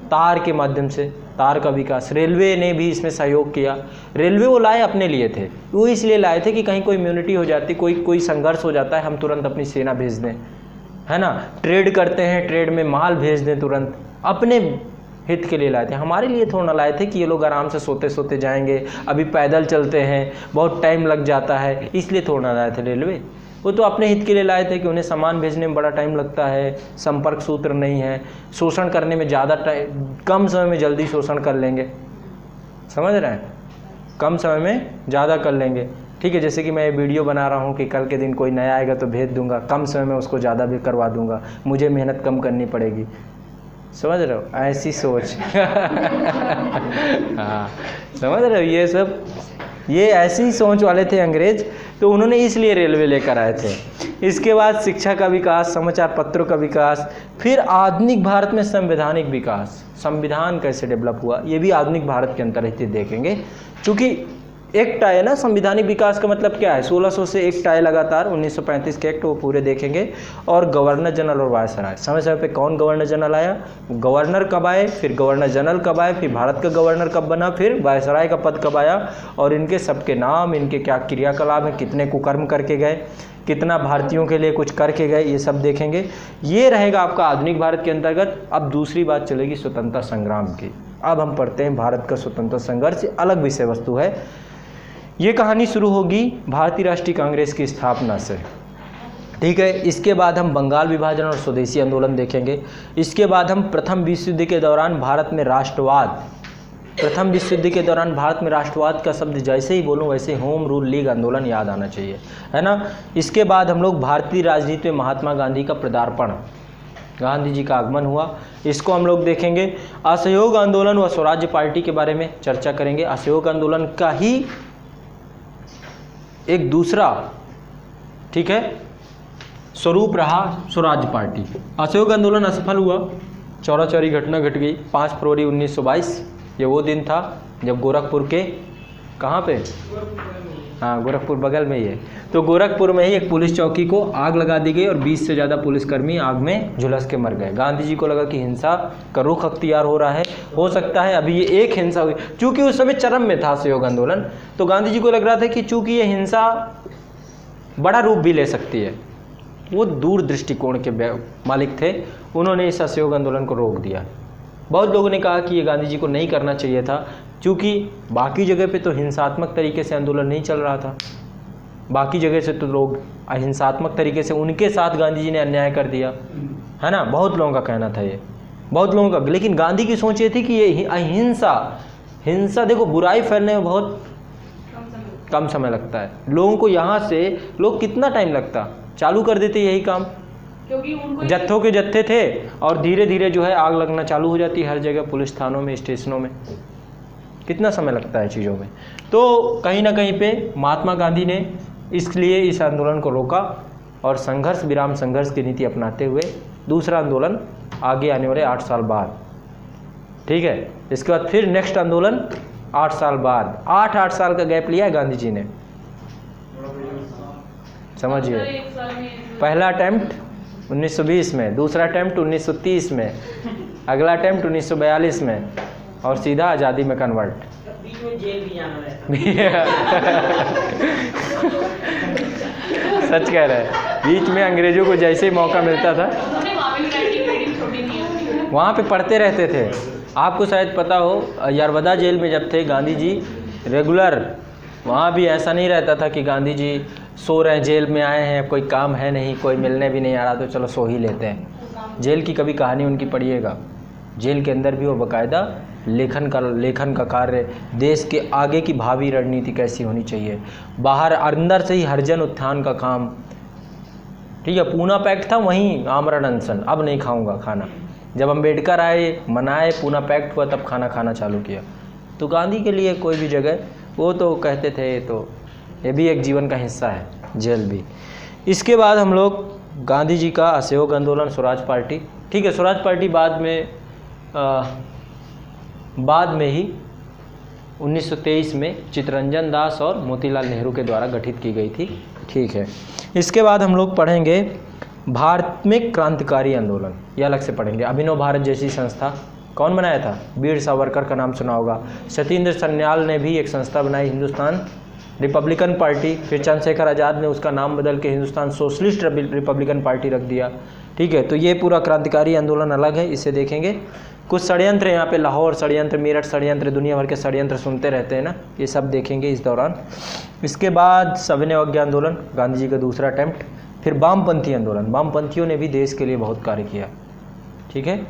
तार के माध्यम से, तार का विकास, रेलवे ने भी इसमें सहयोग किया। रेलवे वो लाए अपने लिए थे, वो इसलिए लाए थे कि कहीं कोई इम्यूनिटी हो जाती, कोई संघर्ष हो जाता है, हम तुरंत अपनी सेना भेज दें, है ना। ट्रेड करते हैं, ट्रेड में माल भेज दें तुरंत, अपने हित के लिए लाए थे, हमारे लिए थोड़ा ना लाए थे कि ये लोग आराम से सोते सोते जाएंगे, अभी पैदल चलते हैं बहुत टाइम लग जाता है, इसलिए थोड़ा ना लाए थे रेलवे। वो तो अपने हित के लिए लाए थे कि उन्हें सामान भेजने में बड़ा टाइम लगता है, संपर्क सूत्र नहीं है, शोषण करने में ज़्यादा टाइम, कम समय में जल्दी शोषण कर लेंगे, समझ रहे हैं, कम समय में ज़्यादा कर लेंगे, ठीक है। जैसे कि मैं ये वीडियो बना रहा हूँ कि कल के दिन कोई नया आएगा तो भेज दूंगा, कम समय में उसको ज़्यादा भी करवा दूंगा, मुझे मेहनत कम करनी पड़ेगी, समझ रहे हो, ऐसी सोच। हाँ समझ रहे हो, ये सब ये ऐसी सोच वाले थे अंग्रेज, तो उन्होंने इसलिए रेलवे लेकर आए थे। इसके बाद शिक्षा का विकास, समाचार पत्रों का विकास, फिर आधुनिक भारत में संवैधानिक विकास, संविधान कैसे डेवलप हुआ ये भी आधुनिक भारत के अंतर्गत देखेंगे। क्योंकि एक्ट आए ना, संविधानिक विकास का मतलब क्या है, 1600 से एक्ट आए लगातार, 1935 के एक्ट वो पूरे देखेंगे। और गवर्नर जनरल और वायसराय, समय समय पे कौन गवर्नर जनरल आया, गवर्नर कब आए, फिर गवर्नर जनरल कब आए, फिर भारत का गवर्नर कब बना, फिर वायसराय का पद कब आया, और इनके सबके नाम, इनके क्या क्रियाकलाप हैं, कितने कुकर्म करके गए, कितना भारतीयों के लिए कुछ करके गए, ये सब देखेंगे। ये रहेगा आपका आधुनिक भारत के अंतर्गत। अब दूसरी बात चलेगी स्वतंत्रता संग्राम की। अब हम पढ़ते हैं भारत का स्वतंत्रता संघर्ष, अलग विषय वस्तु है। ये कहानी शुरू होगी भारतीय राष्ट्रीय कांग्रेस की स्थापना से, ठीक है। इसके बाद हम बंगाल विभाजन और स्वदेशी आंदोलन देखेंगे। इसके बाद हम प्रथम विश्व युद्ध के दौरान भारत में राष्ट्रवाद, प्रथम विश्व युद्ध के दौरान भारत में राष्ट्रवाद का शब्द जैसे ही बोलूँ वैसे होम रूल लीग आंदोलन याद आना चाहिए, है ना। इसके बाद हम लोग भारतीय राजनीति में महात्मा गांधी का पदार्पण, गांधी जी का आगमन हुआ, इसको हम लोग देखेंगे। असहयोग आंदोलन व स्वराज्य पार्टी के बारे में चर्चा करेंगे। असहयोग आंदोलन का ही एक दूसरा, ठीक है, स्वरूप रहा स्वराज्य पार्टी। असहयोग आंदोलन असफल हुआ, चौरा चौरी घटना घट गई। 5 फरवरी 1922 ये वो दिन था जब गोरखपुर के, कहाँ पे, हाँ गोरखपुर बगल में ही है, तो गोरखपुर में ही एक पुलिस चौकी को आग लगा दी गई और 20 से ज़्यादा पुलिसकर्मी आग में झुलस के मर गए। गांधी जी को लगा कि हिंसा का रुख अख्तियार हो रहा है, हो सकता है अभी ये एक हिंसा हुई, चूँकि उस समय चरम में था सहयोग आंदोलन, तो गांधी जी को लग रहा था कि चूँकि ये हिंसा बड़ा रूप भी ले सकती है, वो दूर दृष्टिकोण के मालिक थे, उन्होंने इस असहयोग आंदोलन को रोक दिया। बहुत लोगों ने कहा कि ये गांधी जी को नहीं करना चाहिए था, क्योंकि बाकी जगह पे तो हिंसात्मक तरीके से आंदोलन नहीं चल रहा था, बाकी जगह से तो लोग अहिंसात्मक तरीके से, उनके साथ गांधी जी ने अन्याय कर दिया, है ना, बहुत लोगों का कहना था ये, बहुत लोगों का। लेकिन गांधी की सोच ये थी कि ये अहिंसा, हिंसा देखो बुराई फैलने में बहुत कम समय लगता है, लोगों को यहाँ से लोग कितना टाइम लगता, चालू कर देते यही काम, क्योंकि उनको जत्थों के जत्थे थे, और धीरे धीरे जो है आग लगना चालू हो जाती है हर जगह, पुलिस थानों में, स्टेशनों में, कितना समय लगता है चीज़ों में। तो कहीं ना कहीं पे महात्मा गांधी ने इसलिए इस आंदोलन को रोका और संघर्ष विराम संघर्ष की नीति अपनाते हुए दूसरा आंदोलन आगे आने वाले 8 साल बाद, ठीक है। इसके बाद फिर नेक्स्ट आंदोलन 8 साल बाद, 8 साल का गैप लिया है गांधी जी ने, समझिए। एक साल में पहला अटैम्प्ट 1920 में, दूसरा अटैम्प्ट 1930 में, अगला अटैम्प्ट 1942 में, और सीधा आज़ादी में कन्वर्ट। बीच में जेल भी जाना रहता। सच कह रहे हैं, बीच में अंग्रेजों को जैसे ही मौका मिलता था उन्होंने वहाँ पे भी राइटिंग रीडिंग छोड़ी नहीं होती। वहाँ पे पढ़ते रहते थे। आपको शायद पता हो, यरवदा जेल में जब थे गांधी जी रेगुलर, वहाँ भी ऐसा नहीं रहता था कि गांधी जी सो रहे हैं, जेल में आए हैं, कोई काम है नहीं, कोई मिलने भी नहीं आ रहा तो चलो सो ही लेते हैं। जेल की कभी कहानी उनकी पढ़िएगा, जेल के अंदर भी वो बाकायदा लेखन का कार्य, देश के आगे की भावी रणनीति कैसी होनी चाहिए, बाहर अंदर से ही हरिजन उत्थान का काम। ठीक है, पूना पैक्ट था, वहीं आमरण अनशन, अब नहीं खाऊंगा खाना। जब अम्बेडकर आए, मनाए, पूना पैक्ट हुआ, तब खाना खाना चालू किया। तो गांधी के लिए कोई भी जगह, वो तो कहते थे, तो ये भी एक जीवन का हिस्सा है, जेल भी। इसके बाद हम लोग गांधी जी का असहयोग आंदोलन, स्वराज पार्टी। ठीक है, स्वराज पार्टी बाद में ही 1923 में चित्तरंजन दास और मोतीलाल नेहरू के द्वारा गठित की गई थी। ठीक है, इसके बाद हम लोग पढ़ेंगे भारत में क्रांतिकारी आंदोलन, ये अलग से पढ़ेंगे। अभिनव भारत जैसी संस्था कौन बनाया था? वीर सावरकर का नाम सुना होगा। सत्येंद्र सन्याल ने भी एक संस्था बनाई, हिंदुस्तान रिपब्लिकन पार्टी। फिर चंद्रशेखर आज़ाद ने उसका नाम बदल के हिंदुस्तान सोशलिस्ट रिपब्लिकन पार्टी रख दिया। ठीक है, तो ये पूरा क्रांतिकारी आंदोलन अलग है, इसे देखेंगे। कुछ षड्यंत्र यहाँ पे, लाहौर षड्यंत्र, मेरठ षड्यंत्र, दुनिया भर के षड्यंत्र सुनते रहते हैं ना, ये सब देखेंगे इस दौरान। इसके बाद सविनय अवज्ञा आंदोलन, गांधी जी का दूसरा अटेम्प्ट। फिर वामपंथी आंदोलन, वामपंथियों ने भी देश के लिए बहुत कार्य किया। ठीक है,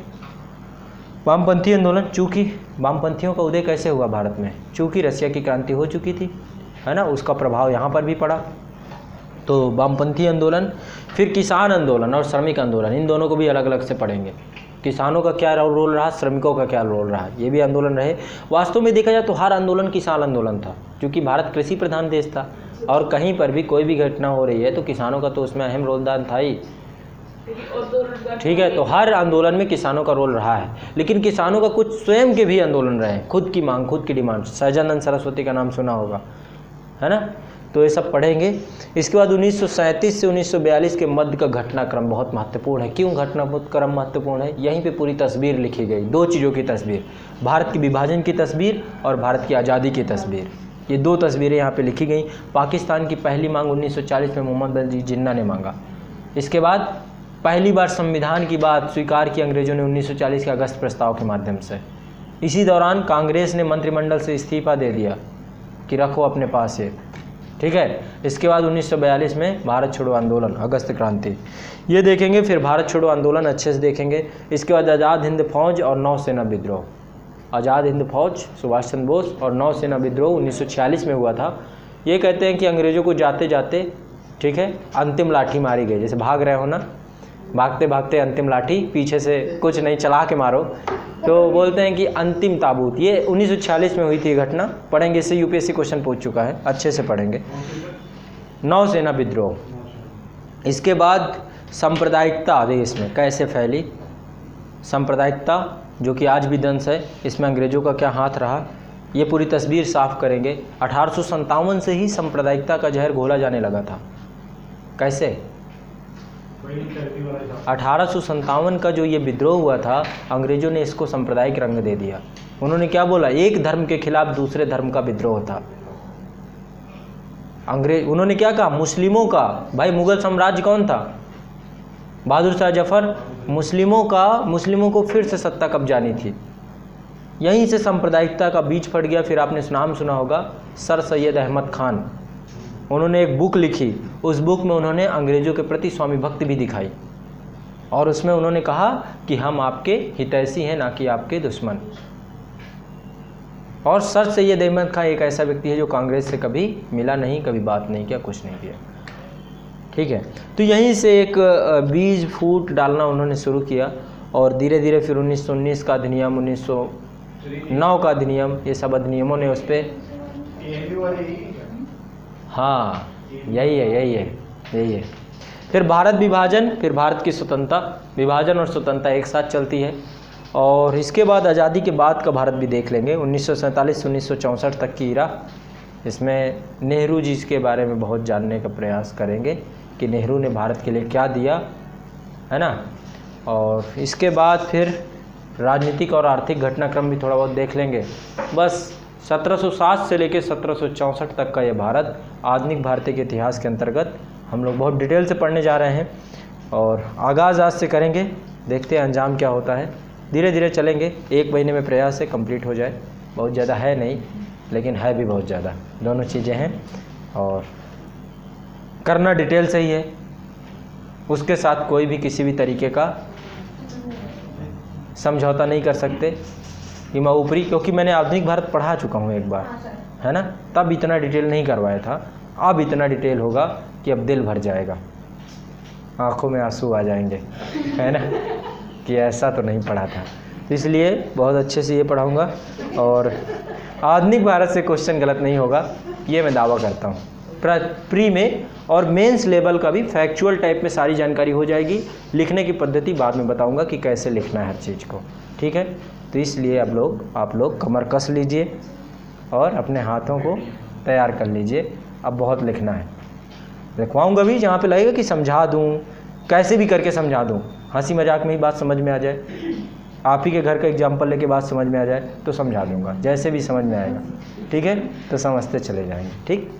वामपंथी आंदोलन, चूँकि वामपंथियों का उदय कैसे हुआ भारत में? चूँकि रशिया की क्रांति हो चुकी थी, है ना, उसका प्रभाव यहाँ पर भी पड़ा, तो वामपंथी आंदोलन। फिर किसान आंदोलन और श्रमिक आंदोलन, इन दोनों को भी अलग अलग से पढ़ेंगे। किसानों का क्या रोल रहा, श्रमिकों का क्या रोल रहा, ये भी आंदोलन रहे। वास्तव में देखा जाए तो हर आंदोलन किसान आंदोलन था, क्योंकि भारत कृषि प्रधान देश था, और कहीं पर भी कोई भी घटना हो रही है तो किसानों का तो उसमें अहम रोलदान था ही। ठीक है, तो हर आंदोलन में किसानों का रोल रहा है। लेकिन किसानों का कुछ स्वयं के भी आंदोलन रहे, खुद की मांग, खुद की डिमांड। सहजानंद सरस्वती का नाम सुना होगा, है ना, तो ये सब पढ़ेंगे। इसके बाद 1937 से 1942 के मध्य का घटनाक्रम बहुत महत्वपूर्ण है। क्यों घटनाक्रम महत्वपूर्ण है? यहीं पे पूरी तस्वीर लिखी गई, दो चीज़ों की तस्वीर, भारत की विभाजन की तस्वीर और भारत की आज़ादी की तस्वीर। ये दो तस्वीरें यहाँ पे लिखी गई। पाकिस्तान की पहली मांग 1940 में मोहम्मद अली जिन्ना ने मांगा। इसके बाद पहली बार संविधान की बात स्वीकार की अंग्रेजों ने 1940 के अगस्त प्रस्ताव के माध्यम से। इसी दौरान कांग्रेस ने मंत्रिमंडल से इस्तीफा दे दिया कि रखो अपने पास ये। ठीक है, इसके बाद 1942 में भारत छोड़ो आंदोलन, अगस्त क्रांति, ये देखेंगे। फिर भारत छोड़ो आंदोलन अच्छे से देखेंगे। इसके बाद आज़ाद हिंद फौज और नौसेना विद्रोह। आज़ाद हिंद फौज सुभाष चंद्र बोस और नौसेना विद्रोह 1946 में हुआ था। ये कहते हैं कि अंग्रेज़ों को जाते जाते, ठीक है, अंतिम लाठी मारी गई। जैसे भाग रहे हो ना, भागते भागते अंतिम लाठी, पीछे से कुछ नहीं चला के मारो, तो बोलते हैं कि अंतिम ताबूत। ये 1946 में हुई थी घटना, पढ़ेंगे, इससे यूपीएससी क्वेश्चन पूछ चुका है, अच्छे से पढ़ेंगे। नौसेना विद्रोह। इसके बाद सांप्रदायिकता देश में कैसे फैली, सांप्रदायिकता जो कि आज भी दंश है, इसमें अंग्रेज़ों का क्या हाथ रहा, ये पूरी तस्वीर साफ करेंगे। 1857 से ही सांप्रदायिकता का जहर घोला जाने लगा था। कैसे? 1857 का जो ये विद्रोह हुआ था, अंग्रेज़ों ने इसको सांप्रदायिक रंग दे दिया। उन्होंने क्या बोला? एक धर्म के खिलाफ दूसरे धर्म का विद्रोह था। उन्होंने क्या कहा? मुस्लिमों का, भाई मुगल साम्राज्य कौन था? बहादुर शाह जफर। मुस्लिमों को फिर से सत्ता कब्जानी थी। यहीं से सांप्रदायिकता का बीज फट गया। फिर आपने नाम सुना होगा सर सैयद अहमद खान। उन्होंने एक बुक लिखी, उस बुक में उन्होंने अंग्रेज़ों के प्रति स्वामी भक्ति भी दिखाई, और उसमें उन्होंने कहा कि हम आपके हितैषी हैं, ना कि आपके दुश्मन। और सर सैयद अहमद खान एक ऐसा व्यक्ति है जो कांग्रेस से कभी मिला नहीं, कभी बात नहीं किया, कुछ नहीं किया। ठीक है, तो यहीं से एक बीज फूट डालना उन्होंने शुरू किया, और धीरे धीरे फिर 1919 का अधिनियम, 1909 का अधिनियम, ये सब अधिनियमों ने उस पर, हाँ यही है। फिर भारत विभाजन, फिर भारत की स्वतंत्रता। विभाजन और स्वतंत्रता एक साथ चलती है। और इसके बाद आज़ादी के बाद का भारत भी देख लेंगे, 1947 से 1964 तक की इरा। इसमें नेहरू जी के बारे में बहुत जानने का प्रयास करेंगे कि नेहरू ने भारत के लिए क्या दिया, है ना। और इसके बाद फिर राजनीतिक और आर्थिक घटनाक्रम भी थोड़ा बहुत देख लेंगे। बस 1760 से लेकर 1764 तक का ये भारत आधुनिक भारतीय के इतिहास के अंतर्गत हम लोग बहुत डिटेल से पढ़ने जा रहे हैं और आगाज़ आज से करेंगे, देखते हैं अंजाम क्या होता है। धीरे धीरे चलेंगे, 1 महीने में प्रयास है कंप्लीट हो जाए। बहुत ज़्यादा है नहीं, लेकिन है भी बहुत ज़्यादा, दोनों चीज़ें हैं और करना डिटेल से ही है। उसके साथ कोई भी किसी भी तरीके का समझौता नहीं कर सकते कि मैं ऊपरी, क्योंकि मैंने आधुनिक भारत पढ़ा चुका हूँ एक बार, है ना, तब इतना डिटेल नहीं करवाया था। अब इतना डिटेल होगा कि अब दिल भर जाएगा, आंखों में आंसू आ जाएंगे, है ना, कि ऐसा तो नहीं पढ़ा था। इसलिए बहुत अच्छे से ये पढ़ाऊँगा और आधुनिक भारत से क्वेश्चन गलत नहीं होगा, ये मैं दावा करता हूँ। प्री में और मेंस लेवल का भी फैक्चुअल टाइप में सारी जानकारी हो जाएगी। लिखने की पद्धति बाद में बताऊंगा कि कैसे लिखना है हर चीज़ को, ठीक है। तो इसलिए आप लोग कमर कस लीजिए और अपने हाथों को तैयार कर लीजिए। अब बहुत लिखना है, लिखवाऊंगा भी जहाँ पे लगेगा कि समझा दूँ, कैसे भी करके समझा दूँ, हंसी मजाक में ही बात समझ में आ जाए, आप ही के घर का एग्जाम्पल लेके बात समझ में आ जाए तो समझा दूँगा, जैसे भी समझ में आएगा, ठीक है। तो समझते चले जाएंगे, ठीक।